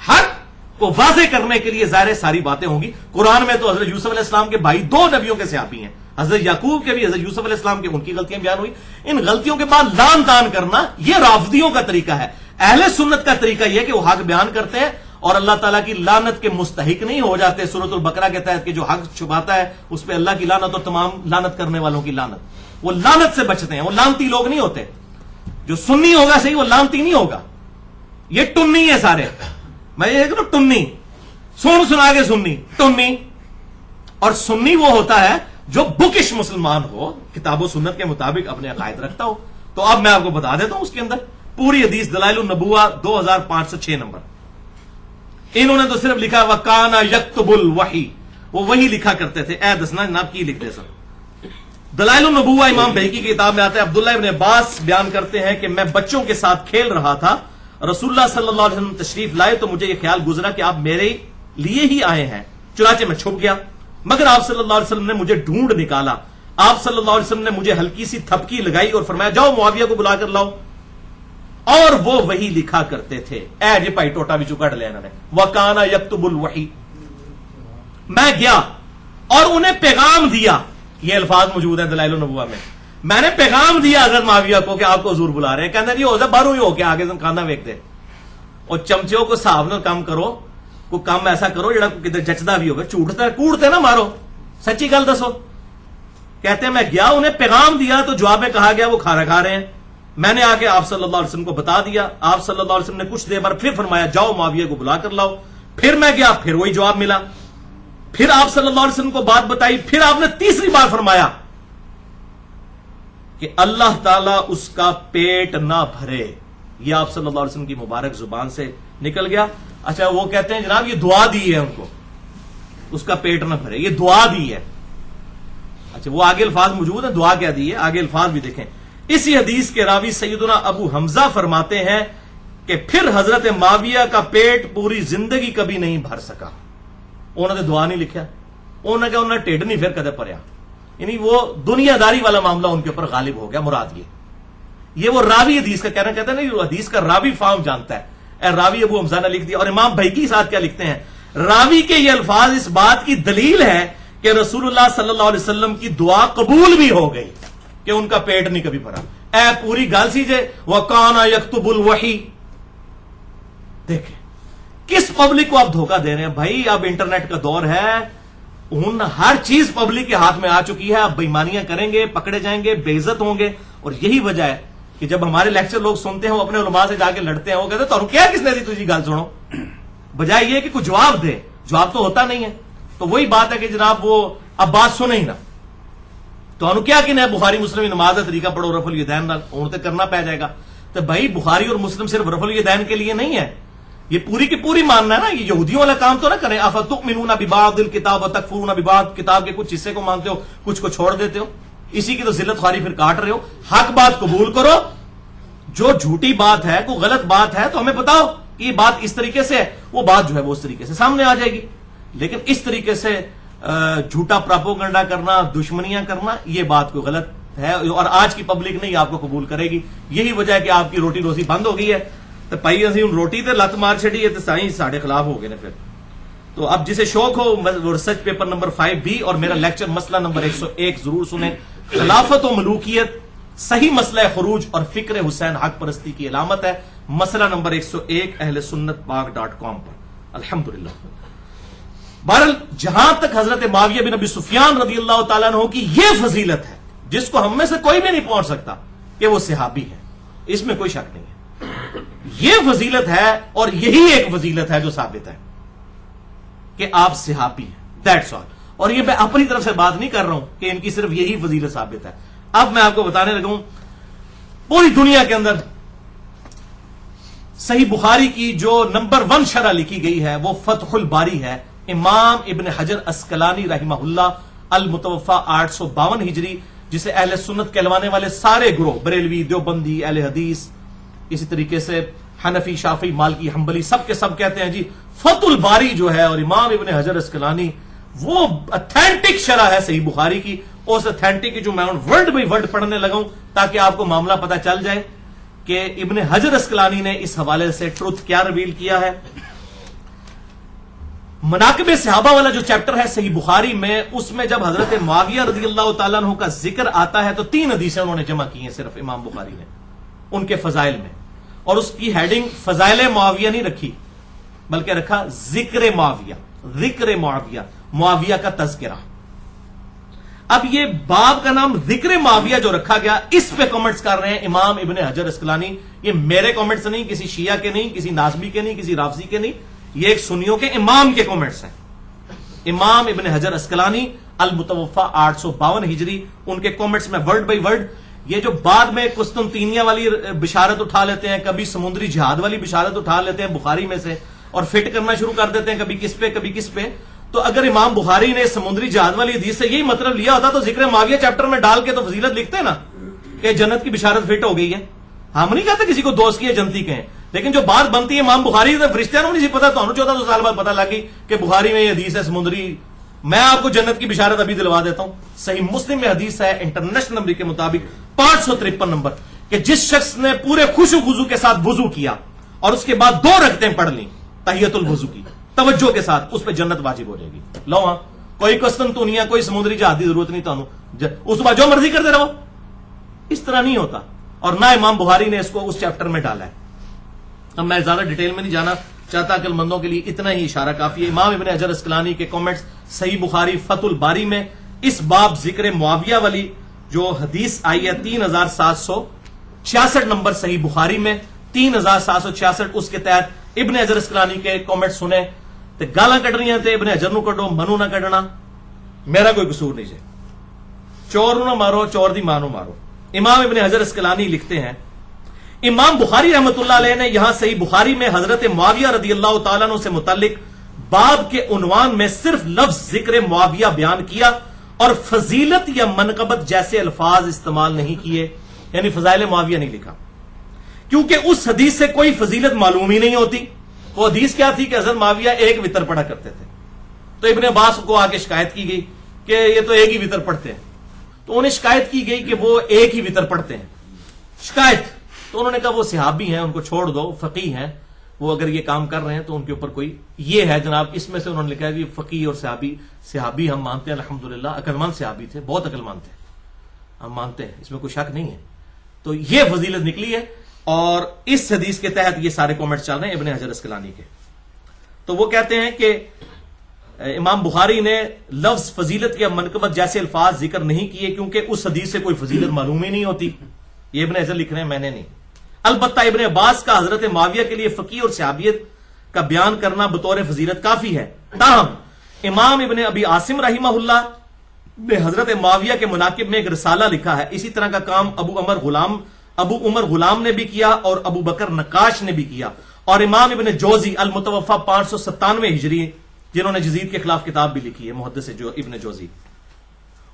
S1: حق کو واضح کرنے کے لیے ظاہر ساری باتیں ہوں گی. قرآن میں تو حضرت یوسف علیہ السلام کے بھائی 2 نبیوں کے صحابی ہیں، حضرت یعقوب کے بھی، حضرت یوسف علیہ السلام کے، ان کی غلطیاں بیان ہوئی. ان غلطیوں کے بعد لان تان کرنا یہ رافضیوں کا طریقہ ہے. اہل سنت کا طریقہ یہ کہ وہ حق بیان کرتے ہیں اور اللہ تعالیٰ کی لعنت کے مستحق نہیں ہو جاتے. سورۃ البقرہ کے تحت کہ جو حق چھپاتا ہے اس پہ اللہ کی لعنت اور تمام لعنت کرنے والوں کی لعنت. وہ لعنت سے بچتے ہیں، وہ لعنتی لوگ نہیں ہوتے. جو سنی ہوگا صحیح، وہ لعنتی نہیں ہوگا. یہ ٹنی ہے سارے. میں یہ کہوں ٹنی، سنا کے سنی ٹنی. اور سنی وہ ہوتا ہے جو بکش مسلمان ہو، کتاب و سنت کے مطابق اپنے عقائد رکھتا ہو. تو اب میں آپ کو بتا دیتا ہوں اس کے اندر پوری حدیث دلائل النبوہ 2506 نمبر. انہوں نے تو صرف لکھا وکان یکتب الوحی، وہ وہی لکھا کرتے تھے. اے دسنا جناب کی لکھتے سر. دلائل النبوہ امام بہیقی کی کتاب میں آتا ہے، عبداللہ ابن عباس بیان کرتے ہیں کہ میں بچوں کے ساتھ کھیل رہا تھا، رسول اللہ صلی اللہ علیہ وسلم تشریف لائے تو مجھے یہ خیال گزرا کہ آپ میرے لیے ہی آئے ہیں، چنانچہ میں چھپ گیا، مگر آپ صلی اللہ علیہ وسلم نے مجھے ڈھونڈ نکالا. آپ صلی اللہ علیہ وسلم نے مجھے ہلکی سی تھپکی لگائی اور فرمایا جاؤ معاویہ کو بلا کر لاؤ، اور وہ وہی لکھا کرتے تھے. اے جی بھائی ٹوٹا بھی چکا ڈلے انہوں نے، وَكَانَ يَكْتُبُ الْوَحِي. میں گیا اور انہیں پیغام دیا، یہ الفاظ موجود ہیں دلائل النبوہ میں نے پیغام دیا حضرت معاویہ کو کہ آپ کو حضور بلا رہے ہیں. کہنا جی ہو جائے باہروں ہی ہو کے آگے کھانا ویکتے، اور چمچوں کو صاحب نہ کام کرو، کوئی کام ایسا کرو جڑا کدھر جچدا بھی ہوگا. جھوٹتا کوڑتے نہ مارو، سچی گل دسو. کہتے ہیں میں گیا انہیں پیغام دیا تو جواب میں کہا گیا وہ کھانا کھا رہے ہیں. میں نے آ کے آپ صلی اللہ علیہ وسلم کو بتا دیا. آپ صلی اللہ علیہ وسلم نے کچھ دیر بعد پھر فرمایا جاؤ معاویہ کو بلا کر لاؤ. پھر میں گیا، پھر وہی جواب ملا. پھر آپ صلی اللہ علیہ وسلم کو بات بتائی. پھر آپ نے تیسری بار فرمایا کہ اللہ تعالیٰ اس کا پیٹ نہ بھرے. یہ آپ صلی اللہ علیہ وسلم کی مبارک زبان سے نکل گیا. اچھا وہ کہتے ہیں جناب یہ دعا دی ہے ان کو، اس کا پیٹ نہ بھرے، یہ دعا دی ہے. اچھا وہ آگے الفاظ موجود ہیں، دعا کیا دی ہے، آگے الفاظ بھی دیکھیں. اسی حدیث کے راوی سیدنا ابو حمزہ فرماتے ہیں کہ پھر حضرت معاویہ کا پیٹ پوری زندگی کبھی نہیں بھر سکا. انہوں نے دعا نہیں لکھا، انہوں نے کہا انہوں نے ٹیڈ نہیں پھر کدے پڑیا. یعنی وہ دنیا داری والا معاملہ ان کے اوپر غالب ہو گیا. مراد یہ وہ راوی حدیث کا کہنا کہتے ہیں نا، حدیث کا راوی فارم جانتا ہے. اے راوی ابو حمزہ نے لکھ دیا. اور امام بہقی ساتھ کیا لکھتے ہیں، راوی کے یہ الفاظ اس بات کی دلیل ہے کہ رسول اللہ صلی اللہ علیہ وسلم کی دعا قبول بھی ہو گئی کہ ان کا پیٹ نہیں کبھی بھرا. اے پوری گال سیجے وَكَانَ يَكْتُبُ الْوَحِي. دیکھیں کس پبلک کو آپ دھوکہ دے رہے ہیں بھائی. اب انٹرنیٹ کا دور ہے، ہر چیز پبلک کے ہاتھ میں آ چکی ہے. آپ بےمانیاں کریں گے، پکڑے جائیں گے، بے عزت ہوں گے. اور یہی وجہ ہے کہ جب ہمارے لیکچر لوگ سنتے ہیں وہ اپنے علماء سے جا کے لڑتے ہیں، وہ کہتے ہیں تو کیا کس نے دی تجھے گل سنو، بجائے یہ کہ کوئی جواب دے. جواب تو ہوتا نہیں ہے. تو وہی بات ہے کہ جناب وہ اب بات سنے ہی نہ، تو انہوں کیا کہ بخاری مسلم نماز کا طریقہ پڑھو رفع الیدین نال، انہوں تے کرنا پہ جائے گا. تو بھائی بخاری اور مسلم صرف رفع الیدین کے لیے نہیں ہے، یہ پوری کی پوری ماننا ہے نا. یہ یہودیوں والا کام تو نہ کریں. افتؤمنون ببعض الکتاب وتکفرون ببعض. کتاب کے کچھ حصے کو مانتے ہو، کچھ کو چھوڑ دیتے ہو. اسی کی تو ذلت خواری پھر کاٹ رہے ہو. حق بات قبول کرو، جو جھوٹی بات ہے، کوئی غلط بات ہے تو ہمیں بتاؤ کہ یہ بات اس طریقے سے ہے، وہ بات جو ہے وہ اس طریقے سے سامنے آ جائے گی. لیکن اس طریقے سے جھوٹا پراپوگنڈا کرنا، دشمنیاں کرنا، یہ بات کوئی غلط ہے اور آج کی پبلک نہیں آپ کو قبول کرے گی. یہی وجہ ہے کہ آپ کی روٹی روزی بند ہو گئی ہے. تو پائی اسی روٹی تے لت مار چڑی ہے تو سائیں ساڑھے خلاف ہو گئے نے. پھر تو اب جسے شوق ہو ریسرچ پیپر نمبر 5B اور میرا لیکچر مسئلہ نمبر 101 ضرور سنیں. خلافت و ملوکیت، صحیح مسئلہ خروج اور فکر حسین حق پرستی کی علامت ہے. مسئلہ نمبر 101 اہل سنت پاک.com پر. الحمدللہ. بہرحال جہاں تک حضرت معاویہ بن ابی سفیان رضی اللہ تعالیٰ عنہ کی یہ فضیلت ہے جس کو ہم میں سے کوئی بھی نہیں پہنچ سکتا کہ وہ صحابی ہے، اس میں کوئی شک نہیں ہے. یہ فضیلت ہے اور یہی ایک فضیلت ہے جو ثابت ہے کہ آپ صحابی ہیں. That's all. اور یہ میں اپنی طرف سے بات نہیں کر رہا ہوں کہ ان کی صرف یہی فضیلت ثابت ہے. اب میں آپ کو بتانے لگا ہوں پوری دنیا کے اندر صحیح بخاری کی جو نمبر 1 شرح لکھی گئی ہے وہ فتح الباری ہے. امام ابن حجر اسقلانی رحمہ اللہ، المتوفا 852 ہجری، جسے اہل سنت کہلوانے والے سارے گروہ، بریلوی، دیوبندی، اہل حدیث، اسی طریقے سے حنفی، شافعی، مالکی، حنبلی، سب کے سب کہتے ہیں جی فتح الباری جو ہے اور امام ابن حجر اسقلانی وہ اتھینٹک شرح ہے صحیح بخاری کی. اس اتھینٹک کی جو میں ورڈ بائی ورڈ پڑھنے لگا ہوں تاکہ آپ کو معاملہ پتا چل جائے کہ ابن حجر اسقلانی نے اس حوالے سے ٹروتھ کیا ریویل کیا ہے. مناقب صحابہ والا جو چیپٹر ہے صحیح بخاری میں، اس میں جب حضرت معاویہ رضی اللہ تعالیٰ عنہ کا ذکر آتا ہے تو 3 حدیثیں انہوں نے جمع کی ہیں صرف امام بخاری نے ان کے فضائل میں. اور اس کی ہیڈنگ فضائل معاویہ نہیں رکھی بلکہ رکھا ذکر معاویہ، ذکر معاویہ، معاویہ کا تذکرہ. اب یہ باب کا نام ذکر معاویہ جو رکھا گیا، اس پہ کامنٹس کر رہے ہیں امام ابن حجر اسقلانی. یہ میرے کامنٹس نہیں، کسی شیعہ کے نہیں، کسی ناظمی کے نہیں، کسی رافضی کے نہیں، یہ ایک سنیوں کے امام کے کامنٹس ہیں. امام ابن حجر اسقلانی المتوفا 852 ہجری، ان کے کامنٹس میں ورڈ بائی ورڈ یہ جو بعد میں قسطنطینیہ والی بشارت اٹھا لیتے ہیں، کبھی سمندری جہاد والی بشارت اٹھا لیتے ہیں بخاری میں سے اور فٹ کرنا شروع کر دیتے ہیں کبھی کس پہ کبھی کس پہ. تو اگر امام بخاری نے سمندری جہاد والی حدیث سے یہی مطلب لیا ہوتا تو ذکر معاویہ چیپٹر میں ڈال کے تو فضیلت لکھتے نا کہ جنت کی بشارت فٹ ہو گئی ہے. ہم نہیں کہتے کسی کو دوست کی ہے جنتی کہیں، لیکن جو بات بنتی ہے امام بخاری سے فرشتیاں نہیں پتا، تو 1400 سال بعد پتا لگی کہ بخاری میں یہ حدیث ہے سمندری میں آپ کو جنت کی بشارت ابھی دلوا دیتا ہوں. صحیح مسلم میں حدیث ہے انٹرنیشنل نمبر کے مطابق 553 نمبر کہ جس شخص نے پورے خوشو خضو کے ساتھ وضو کیا اور اس کے بعد 2 رکعتیں پڑھ لیں تحیت الوضو کی توجہ کے ساتھ, اس پہ جنت واجب ہو جائے گی. لو ہاں, کوئی قسطنطنیہ کوئی سمندری جہاد کی ضرورت نہیں تانوں, اس بعد جو مرضی کرتے رہو. اس طرح نہیں ہوتا, اور نہ امام بخاری نے اس کو اس چیپٹر میں ڈالا ہے. اب میں زیادہ ڈیٹیل میں نہیں جانا چاہتا, عقل مندوں کے لیے اتنا ہی اشارہ کافی ہے. امام ابن حجر اسقلانی کے کامنٹس صحیح بخاری فتح الباری میں اس باب ذکر معاویہ والی جو حدیث آئی ہے 3766 نمبر صحیح بخاری میں 3766, اس کے تحت ابن حجر اسقلانی کے کامنٹ سنے تو گالاں کٹ رہی ہیں تے ابن حجر نو کڈو, منو نہ کڈنا, میرا کوئی قصور نہیں ہے. چور نہ مارو, چور دی ماں نو مارو. امام ابن حجر اسقلانی لکھتے ہیں امام بخاری رحمت اللہ علیہ نے یہاں صحیح بخاری میں حضرت معاویہ رضی اللہ تعالیٰ عنہ سے متعلق باب کے عنوان میں صرف لفظ ذکر معاویہ بیان کیا اور فضیلت یا منقبت جیسے الفاظ استعمال نہیں کیے, یعنی فضائل معاویہ نہیں لکھا, کیونکہ اس حدیث سے کوئی فضیلت معلوم ہی نہیں ہوتی. وہ حدیث کیا تھی کہ حضرت معاویہ ایک وتر پڑھا کرتے تھے. تو ابن عباس کو آ کے شکایت کی گئی کہ یہ تو ایک ہی وتر پڑھتے ہیں. تو انہیں شکایت کی گئی کہ وہ ایک ہی وتر پڑھتے ہیں. شکایت تو انہوں نے کہا وہ صحابی ہیں, ان کو چھوڑ دو, فقیہ ہیں وہ, اگر یہ کام کر رہے ہیں تو ان کے اوپر کوئی یہ ہے جناب. اس میں سے انہوں نے لکھا کہ فقیہ اور صحابی ہم مانتے ہیں الحمدللہ, عقلمند صحابی تھے, بہت عقلمند تھے, ہم مانتے ہیں, اس میں کوئی شک نہیں ہے. تو یہ فضیلت نکلی ہے, اور اس حدیث کے تحت یہ سارے کامنٹس چل رہے ہیں ابن حجر اسقلانی کے. تو وہ کہتے ہیں کہ امام بخاری نے لفظ فضیلت یا منقبت جیسے الفاظ ذکر نہیں کیے کیونکہ اس حدیث سے کوئی فضیلت معلوم ہی نہیں ہوتی. یہ ابن حجر لکھ رہے ہیں, میں نے نہیں. البتہ ابن عباس کا حضرت معاویہ کے لیے فقیہ اور صحابیت کا بیان کرنا بطور فضیلت کافی ہے. تاہم امام ابن ابی عاصم رحمہ اللہ نے حضرت معاویہ کے مناقب میں ایک رسالہ لکھا ہے. اسی طرح کا کام ابو عمر غلام نے بھی کیا اور ابو بکر نقاش نے بھی کیا, اور امام ابن جوزی المتوفا 597 ہجری جنہوں نے جزید کے خلاف کتاب بھی لکھی ہے, محدث ابن جوزی,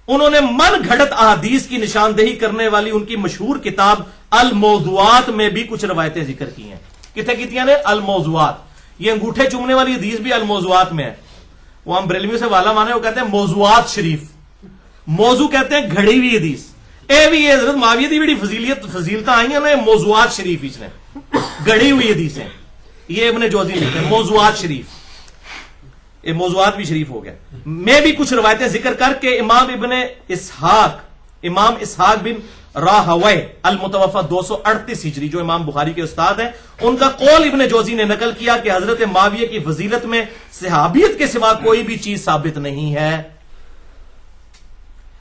S1: انہوں نے من گھڑت احادیث کی نشاندہی کرنے والی ان کی مشہور کتاب الموضوعات میں بھی کچھ روایتیں ذکر کی ہیں. کتنے کتنی نے الموضوعات, یہ انگوٹھے چومنے والی حدیث بھی الموضوعات میں ہے. وہ ہم بریلویوں سے والا مانے, وہ کہتے ہیں موضوعات شریف, موضوع کہتے ہیں گھڑی ہوئی حدیث. اے بھی یہ حضرت معاویہ دی بڑی فضیلتاں آئی ہیں, موضوعات شریف اس نے گھڑی ہوئی حدیثیں. یہ ابن جوزی لکھتے ہیں موضوعات شریف, یہ موضوعات بھی شریف ہو گیا. میں بھی کچھ روایتیں ذکر کر کے امام اسحاق بن راہوے المتوفا 238 ہجری جو امام بخاری کے استاد ہیں, ان کا قول ابن جوزی نے نقل کیا کہ حضرت معاویہ کی فضیلت میں صحابیت کے سوا کوئی بھی چیز ثابت نہیں ہے.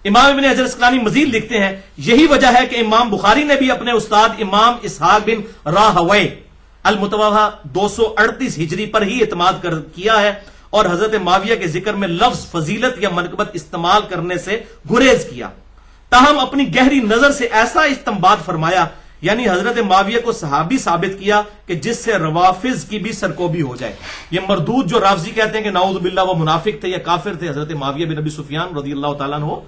S1: امام ابن حجر اسقلانی مزید لکھتے ہیں یہی وجہ ہے کہ امام بخاری نے بھی اپنے استاد امام اسحاق بن راہوے المتوفا 238 ہجری پر ہی اعتماد کیا ہے اور حضرت معاویہ کے ذکر میں لفظ فضیلت یا منقبت استعمال کرنے سے گریز کیا. تاہم اپنی گہری نظر سے ایسا استنباط فرمایا, یعنی حضرت معاویہ کو صحابی ثابت کیا کہ جس سے روافظ کی بھی سرکوبی ہو جائے. یہ مردود جو رافضی کہتے ہیں کہ نعوذ باللہ وہ منافق تھے یا کافر تھے, حضرت معاویہ بن ابی سفیان رضی اللہ تعالیٰ عنہ,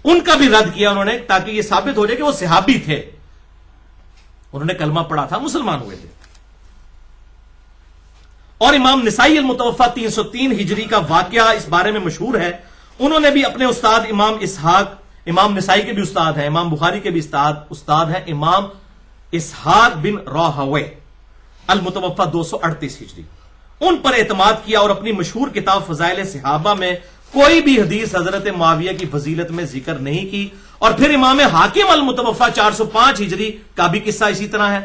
S1: ان کا بھی رد کیا انہوں نے تاکہ یہ ثابت ہو جائے کہ وہ صحابی تھے, انہوں نے کلمہ پڑھا تھا, مسلمان ہوئے تھے. اور امام نسائی المتوفا 303 ہجری کا واقعہ اس بارے میں مشہور ہے. انہوں نے بھی اپنے استاد امام نسائی کے بھی استاد ہیں, امام بخاری کے بھی استاد ہیں, امام اسحاق بن راہوے المتوفا 238 ہجری, ان پر اعتماد کیا اور اپنی مشہور کتاب فضائل صحابہ میں کوئی بھی حدیث حضرت معاویہ کی فضیلت میں ذکر نہیں کی. اور پھر امام حاکم المتوفا 405 ہجری کا بھی قصہ اسی طرح ہے.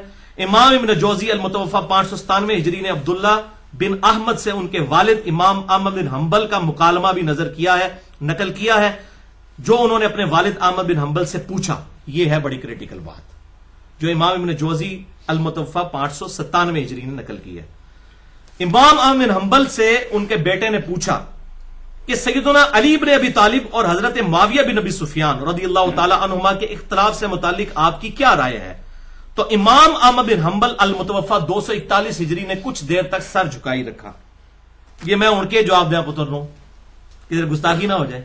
S1: امام ابن جوزی المتوفا 597 ہجری نے عبداللہ بن احمد سے ان کے والد امام احمد بن حنبل کا مکالمہ بھی نقل کیا ہے, جو انہوں نے اپنے والد احمد بن حنبل سے پوچھا. یہ ہے بڑی کریٹیکل بات جو امام ابن جوزی المتوفا 597 ہجری نے نقل کی ہے. امام احمد بن حنبل سے ان کے بیٹے نے پوچھا کہ سیدنا علی بن ابی طالب اور حضرت معاویہ بن ابی سفیان رضی اللہ تعالی عنہما کے اختلاف سے متعلق آپ کی کیا رائے ہے؟ تو امام احمد بن حنبل المتوفا 241 ہجری نے کچھ دیر تک سر جھکائی رکھا. یہ میں ان کے جواب دیا پتر لوں کہ گستاخی نہ ہو جائے,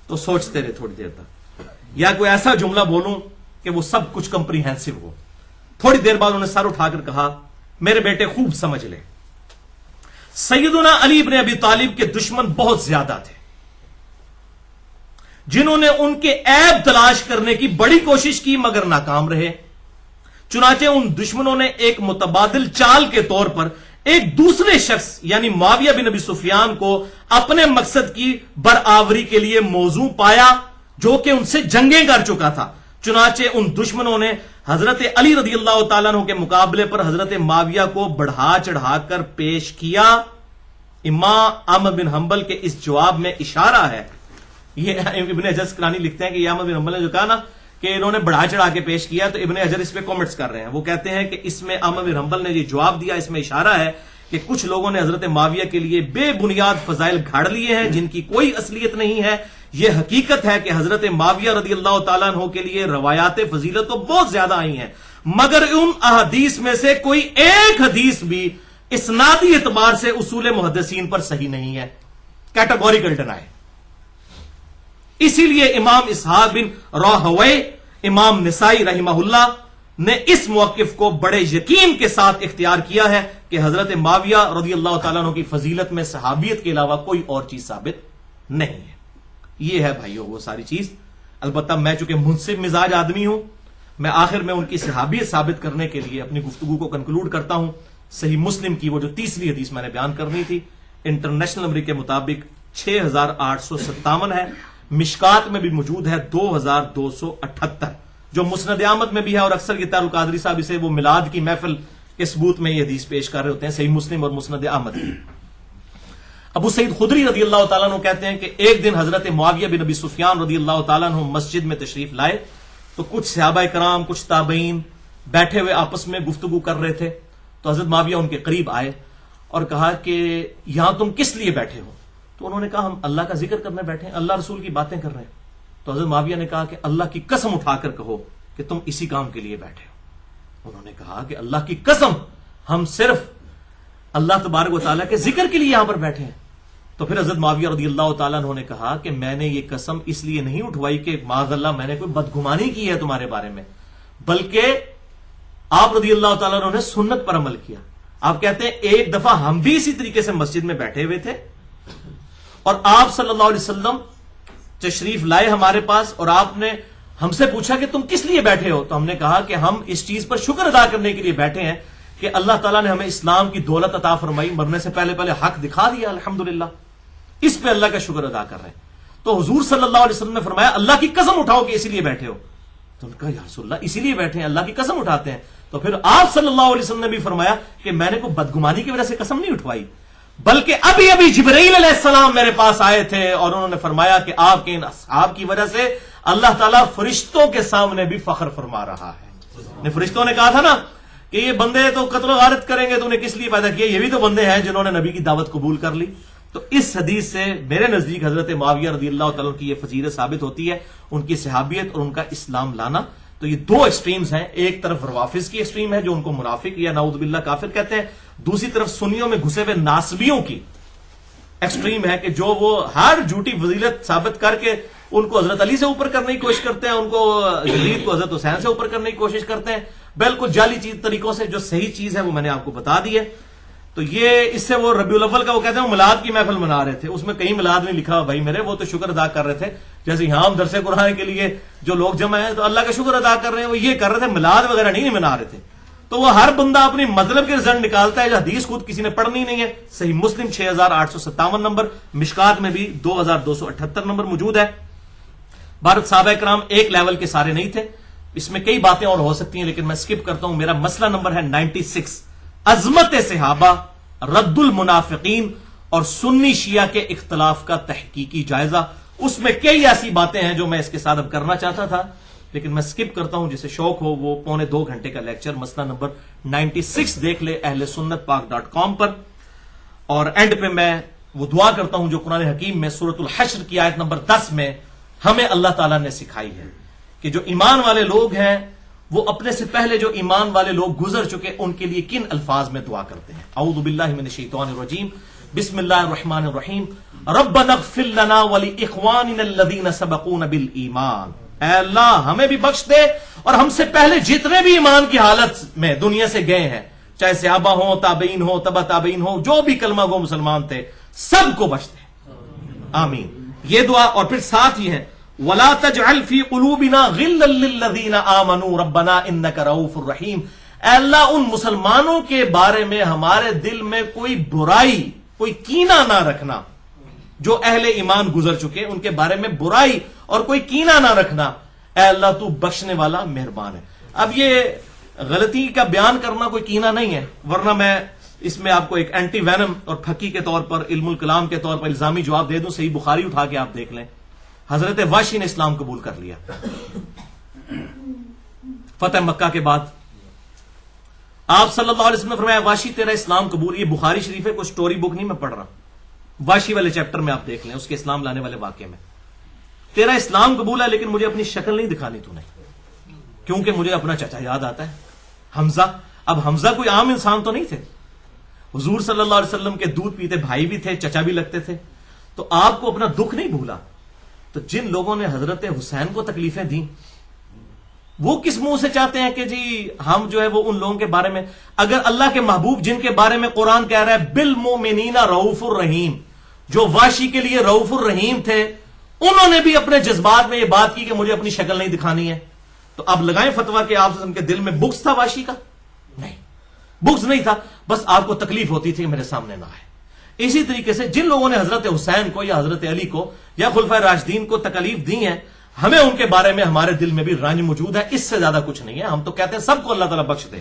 S1: تو سوچتے رہے تھوڑی دیر تک, یا کوئی ایسا جملہ بولوں کہ وہ سب کچھ کمپریہنسو ہو. تھوڑی دیر بعد انہوں نے سر اٹھا کر کہا میرے بیٹے خوب سمجھ لے, سیدنا علی بن ابی طالب کے دشمن بہت زیادہ تھے, جنہوں نے ان کے عیب تلاش کرنے کی بڑی کوشش کی مگر ناکام رہے۔ چنانچہ ان دشمنوں نے ایک متبادل چال کے طور پر ایک دوسرے شخص یعنی معاویہ بن ابی سفیان کو اپنے مقصد کی برآوری کے لیے موزوں پایا جو کہ ان سے جنگیں کر چکا تھا۔ چنانچہ ان دشمنوں نے حضرت علی رضی اللہ تعالیٰ عنہ کے مقابلے پر حضرت معاویہ کو بڑھا چڑھا کر پیش کیا۔ امام احمد بن حنبل کے اس جواب میں اشارہ ہے، یہ ابن حجر اسقلانی لکھتے ہیں کہ یہ احمد بن حنبل نے جو کہا نا کہ انہوں نے بڑھا چڑھا کے پیش کیا، تو ابن حجر اس پہ کامنٹس کر رہے ہیں۔ وہ کہتے ہیں کہ اس میں احمد بن حنبل نے یہ جواب دیا، اس میں اشارہ ہے کہ کچھ لوگوں نے حضرت معاویہ کے لیے بے بنیاد فضائل گھاڑ لیے ہیں جن کی کوئی اصلیت نہیں ہے۔ یہ حقیقت ہے کہ حضرت معاویہ رضی اللہ تعالیٰ عنہ کے لیے روایات فضیلت تو بہت زیادہ آئی ہیں، مگر ان احادیث میں سے کوئی ایک حدیث بھی اسنادی اعتبار سے اصول محدثین پر صحیح نہیں ہے، کیٹیگوریکل ڈینائی۔ اسی لیے امام اسحاق بن راہوی، امام نسائی رحمہ اللہ نے اس موقف کو بڑے یقین کے ساتھ اختیار کیا ہے کہ حضرت معاویہ رضی اللہ تعالیٰ عنہ کی فضیلت میں صحابیت کے علاوہ کوئی اور چیز ثابت نہیں ہے۔ یہ ہے بھائیو وہ ساری چیز۔ البتہ میں چونکہ منصف مزاج آدمی ہوں، میں آخر میں ان کی صحابیت ثابت کرنے کے لیے اپنی گفتگو کو کنکلوڈ کرتا ہوں۔ صحیح مسلم کی وہ جو تیسری حدیث میں نے بیان کرنی تھی، انٹرنیشنل نمبر کے مطابق 6857 ہے، مشکات میں بھی موجود ہے 2278، جو مسند احمد میں بھی ہے، اور اکثر یہ طارق قادری صاحب اسے وہ میلاد کی محفل کے ثبوت میں یہ حدیث پیش کر رہے ہوتے ہیں، صحیح مسلم اور مسند احمد کی۔ ابو سعید خدری رضی اللہ تعالیٰ عنہ کہتے ہیں کہ ایک دن حضرت معاویہ بن ابی سفیان رضی اللہ تعالیٰ عنہ مسجد میں تشریف لائے تو کچھ صحابہ کرام، کچھ تابعین بیٹھے ہوئے آپس میں گفتگو کر رہے تھے، تو حضرت معاویہ ان کے قریب آئے اور کہا کہ یہاں تم کس لیے بیٹھے ہو؟ تو انہوں نے کہا ہم اللہ کا ذکر کرنے بیٹھے ہیں، اللہ رسول کی باتیں کر رہے ہیں۔ تو حضرت معاویہ نے کہا کہ اللہ کی قسم اٹھا کر کہو کہ تم اسی کام کے لیے بیٹھے ہو۔ انہوں نے کہا کہ اللہ کی قسم ہم صرف اللہ تبارک و تعالیٰ کے ذکر کے لیے یہاں پر بیٹھے ہیں۔ تو پھر حضرت معاویہ رضی اللہ تعالیٰ عنہ نے کہا کہ میں نے یہ قسم اس لیے نہیں اٹھوائی کہ معاذ اللہ میں نے کوئی بدگمانی کی ہے تمہارے بارے میں، بلکہ آپ رضی اللہ تعالیٰ عنہ نے سنت پر عمل کیا۔ آپ کہتے ہیں ایک دفعہ ہم بھی اسی طریقے سے مسجد میں بیٹھے ہوئے تھے اور آپ صلی اللہ علیہ وسلم تشریف لائے ہمارے پاس، اور آپ نے ہم سے پوچھا کہ تم کس لیے بیٹھے ہو؟ تو ہم نے کہا کہ ہم اس چیز پر شکر ادا کرنے کے لیے بیٹھے ہیں کہ اللہ تعالیٰ نے ہمیں اسلام کی دولت عطا فرمائی، مرنے سے پہلے حق دکھا دیا، الحمدللہ، اس پہ اللہ کا شکر ادا کر رہے ہیں۔ تو حضور صلی اللہ علیہ وسلم نے فرمایا اللہ کی قسم اٹھاؤ کہ اسی لیے بیٹھے ہو۔ تو انہوں نے کہا یا رسول اللہ اسی لیے بیٹھے ہیں، اللہ کی قسم اٹھاتے ہیں۔ تو پھر آپ صلی اللہ علیہ وسلم نے بھی فرمایا کہ میں نے کوئی بدگمانی کی وجہ سے قسم نہیں اٹھوائی، بلکہ ابھی ابھی جبرائیل علیہ السلام میرے پاس آئے تھے اور انہوں نے فرمایا کہ آپ کے ان اصحاب کی وجہ سے اللہ تعالیٰ فرشتوں کے سامنے بھی فخر فرما رہا ہے۔ فرشتوں نے کہا تھا نا کہ یہ بندے تو قتل و غارت کریں گے، تو انہیں کس لیے پیدا کیا؟ یہ بھی تو بندے ہیں جنہوں نے نبی کی دعوت قبول کر لی۔ تو اس حدیث سے میرے نزدیک حضرت معاویہ رضی اللہ تعالیٰ کی یہ فضیلت ثابت ہوتی ہے، ان کی صحابیت اور ان کا اسلام لانا۔ تو یہ دو ایکسٹریمز ہیں، ایک طرف روافظ کی ایکسٹریم ہے جو ان کو منافق یا نعوذ باللہ کافر کہتے ہیں، دوسری طرف سنیوں میں گھسے ہوئے ناصبیوں کی ایکسٹریم ہے کہ جو وہ ہر جھوٹی فضیلت ثابت کر کے ان کو حضرت علی سے اوپر کرنے کی کوشش کرتے ہیں، ان کو یزید کو حضرت حسین سے اوپر کرنے کی کوشش کرتے ہیں، بالکل جعلی طریقوں سے۔ جو صحیح چیز ہے وہ میں نے آپ کو بتا دی ہے۔ تو یہ اس سے وہ ربیع الاول کا وہ کہتے ہیں میلاد کی محفل منا رہے تھے، اس میں کہیں میلاد نہیں لکھا بھائی میرے، وہ تو شکر ادا کر رہے تھے، جیسے یہاں ہم درس قرآن کے لیے جو لوگ جمع ہیں تو اللہ کا شکر ادا کر رہے ہیں، وہ یہ کر رہے تھے، میلاد وغیرہ نہیں منا رہے تھے۔ تو وہ ہر بندہ اپنی مطلب کے رزلٹ نکالتا ہے، جو حدیث خود کسی نے پڑھنی نہیں ہے۔ صحیح مسلم 6857 نمبر، مشکات میں بھی 2278 نمبر موجود ہے۔ بھارت صحابہ کرام ایک لیول کے سارے نہیں تھے، اس میں کئی باتیں اور ہو سکتی ہیں لیکن میں سکپ کرتا ہوں۔ میرا مسئلہ نمبر ہے 96، عظمت صحابہ، رد المنافقین اور سنی شیعہ کے اختلاف کا تحقیقی جائزہ۔ اس میں کئی ایسی باتیں ہیں جو میں اس کے ساتھ اب کرنا چاہتا تھا لیکن میں سکپ کرتا ہوں، جسے شوق ہو وہ 2.25 گھنٹے کا لیکچر مسئلہ نمبر 96 دیکھ لے اہل سنت پاک.com پر۔ اور اینڈ پہ میں وہ دعا کرتا ہوں جو قرآن حکیم میں سورۃ الحشر کی آیت نمبر 10 میں ہمیں اللہ تعالیٰ نے سکھائی ہے کہ جو ایمان والے لوگ ہیں وہ اپنے سے پہلے جو ایمان والے لوگ گزر چکے ان کے لیے کن الفاظ میں دعا کرتے ہیں۔ اعوذ باللہ من الشیطان الرجیم، بسم اللہ الرحمن الرحیم، ربنا اغفر لنا ولاخواننا الذین سبقونا بالایمان۔ اے اللہ ہمیں بھی بخش دے اور ہم سے پہلے جتنے بھی ایمان کی حالت میں دنیا سے گئے ہیں، چاہے صحابہ ہوں، تابعین ہوں، تبع تابعین ہوں، جو بھی کلمہ گو مسلمان تھے، سب کو بخش دے، آمین۔ یہ دعا، اور پھر ساتھ ہی ہے ولا تجعل فی قلوبنا غلا للذین آمنوا ربنا انک رؤوف الرحیم، اے اللہ ان مسلمانوں کے بارے میں ہمارے دل میں کوئی برائی، کوئی کینہ نہ رکھنا، جو اہل ایمان گزر چکے ان کے بارے میں برائی اور کوئی کینہ نہ رکھنا، اے اللہ تو بخشنے والا مہربان ہے۔ اب یہ غلطی کا بیان کرنا کوئی کینہ نہیں ہے، ورنہ میں اس میں آپ کو ایک اینٹی وینم اور پھکی کے طور پر، علم الکلام کے طور پر الزامی جواب دے دوں۔ صحیح بخاری اٹھا کے آپ دیکھ لیں، حضرت واشی نے اسلام قبول کر لیا فتح مکہ کے بعد۔ آپ صلی اللہ علیہ وسلم نے فرمایا واشی تیرا اسلام قبول، یہ بخاری شریف ہے، کوئی سٹوری بک نہیں میں پڑھ رہا، واشی والے چیپٹر میں آپ دیکھ لیں، اس کے اسلام لانے والے واقعے میں، تیرا اسلام قبول ہے لیکن مجھے اپنی شکل نہیں دکھانی تو نے، کیونکہ مجھے اپنا چچا یاد آتا ہے حمزہ۔ اب حمزہ کوئی عام انسان تو نہیں تھے، حضور صلی اللہ علیہ وسلم کے دودھ پیتے بھائی بھی تھے، چچا بھی لگتے تھے، تو آپ کو اپنا دکھ نہیں بھولا۔ تو جن لوگوں نے حضرت حسین کو تکلیفیں دیں، وہ کس منہ سے چاہتے ہیں کہ جی ہم جو ہے وہ ان لوگوں کے بارے میں، اگر اللہ کے محبوب جن کے بارے میں قرآن کہہ رہا ہے بالمؤمنین رؤوف الرحیم، جو واشی کے لیے رؤوف الرحیم تھے، انہوں نے بھی اپنے جذبات میں یہ بات کی کہ مجھے اپنی شکل نہیں دکھانی ہے، تو اب لگائیں فتویٰ کہ آپ کے دل میں بغض تھا واشی کا؟ نہیں، بغض نہیں تھا، بس آپ کو تکلیف ہوتی تھی میرے سامنے نہ آئے۔ اسی طریقے سے جن لوگوں نے حضرت حسین کو یا حضرت علی کو یا خلفائے راشدین کو تکلیف دی ہیں، ہمیں ان کے بارے میں ہمارے دل میں بھی رنج موجود ہے، اس سے زیادہ کچھ نہیں ہے۔ ہم تو کہتے ہیں سب کو اللہ تعالیٰ بخش دے،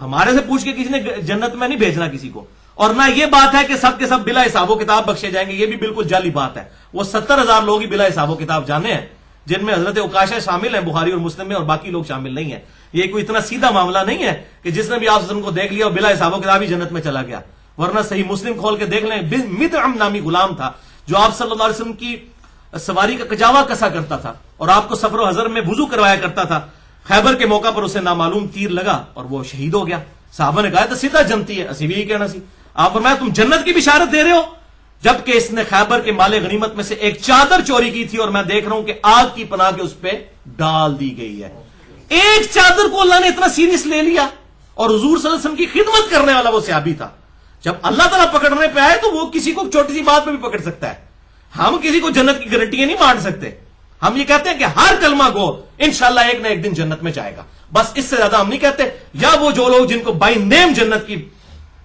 S1: ہمارے سے پوچھ کے کسی نے جنت میں نہیں بھیجنا کسی کو، اور نہ یہ بات ہے کہ سب کے سب بلا حساب و کتاب بخشے جائیں گے، یہ بھی بالکل جعلی بات ہے۔ وہ 70,000 لوگ ہی بلا حساب و کتاب جانے ہیں، جن میں حضرت عکاشہ شامل ہیں بخاری اور مسلم میں، اور باقی لوگ شامل نہیں ہیں۔ یہ کوئی اتنا سیدھا معاملہ نہیں ہے کہ جس نے بھی آپ کو دیکھ لیا اور بلا حساب و کتاب ہی جنت میں چلا گیا، ورنہ صحیح مسلم کھول کے دیکھ لیں، مدعم نامی غلام تھا جو آپ صلی اللہ علیہ وسلم کی سواری کا کجاوا کسا کرتا تھا اور آپ کو سفر و حضر میں وضو کروایا کرتا تھا۔ خیبر کے موقع پر اسے نامعلوم تیر لگا اور وہ شہید ہو گیا۔ صحابہ نے کہا تو سیدھا جنتی ہے، اسی بھی یہی کہنا سی۔ آپ فرمایا تم جنت کی بشارت دے رہے ہو، جبکہ اس نے خیبر کے مال غنیمت میں سے ایک چادر چوری کی تھی اور میں دیکھ رہا ہوں کہ آگ کی پناہ کے اس پہ ڈال دی گئی ہے۔ ایک چادر کو اللہ نے اتنا سیریس لے لیا، اور حضور صلی اللہ علیہ وسلم کی خدمت کرنے والا وہ صحابی تھا۔ جب اللہ تعالیٰ پکڑنے پہ آئے تو وہ کسی کو چھوٹی سی بات پہ بھی پکڑ سکتا ہے۔ ہم کسی کو جنت کی گارنٹیاں نہیں مان سکتے، ہم یہ کہتے ہیں کہ ہر کلمہ گو انشاءاللہ ایک نہ ایک دن جنت میں جائے گا، بس اس سے زیادہ ہم نہیں کہتے۔ یا وہ جو لوگ جن کو بائی نیم جنت کی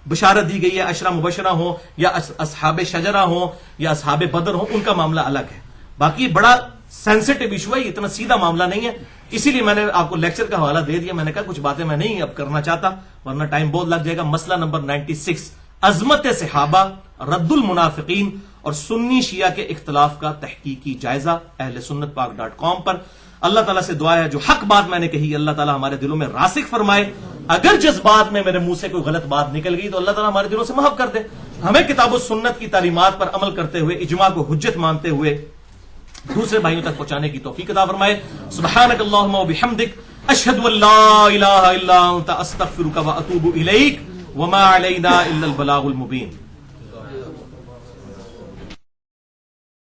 S1: بشارت دی گئی ہے، عشرہ مبشرہ ہوں یا اصحاب شجرہ ہوں یا اصحاب بدر ہوں، ان کا معاملہ الگ ہے۔ باقی بڑا سینسٹیو ایشو ہے، اتنا سیدھا معاملہ نہیں ہے، اسی لیے میں نے آپ کو لیکچر کا حوالہ دے دیا۔ میں نے کہا کچھ باتیں میں نہیں اب کرنا چاہتا ورنہ ٹائم بہت لگ جائے گا۔ مسئلہ نمبر 96، عظمت صحابہ، رد المنافقین اور سنی شیعہ کے اختلاف کا تحقیقی جائزہ، اہل سنت پاک .com پر۔ اللہ تعالیٰ سے دعا ہے جو حق بات میں نے کہی اللہ تعالیٰ ہمارے دلوں میں راسخ فرمائے، اگر جذبات میں میرے منہ سے کوئی غلط بات نکل گئی تو اللہ تعالیٰ ہمارے دلوں سے محف کر دے، ہمیں کتاب و سنت کی تعلیمات پر عمل کرتے ہوئے، اجماع کو حجت مانتے ہوئے دوسرے بھائیوں تک پہنچانے کی توفیق عطا فرمائے۔ سبحانک اللہم و بحمدک، اشہد ان لا الہ الا انت، استغفرک و اتوب الیک، وما علینا الا البلاغ المبین۔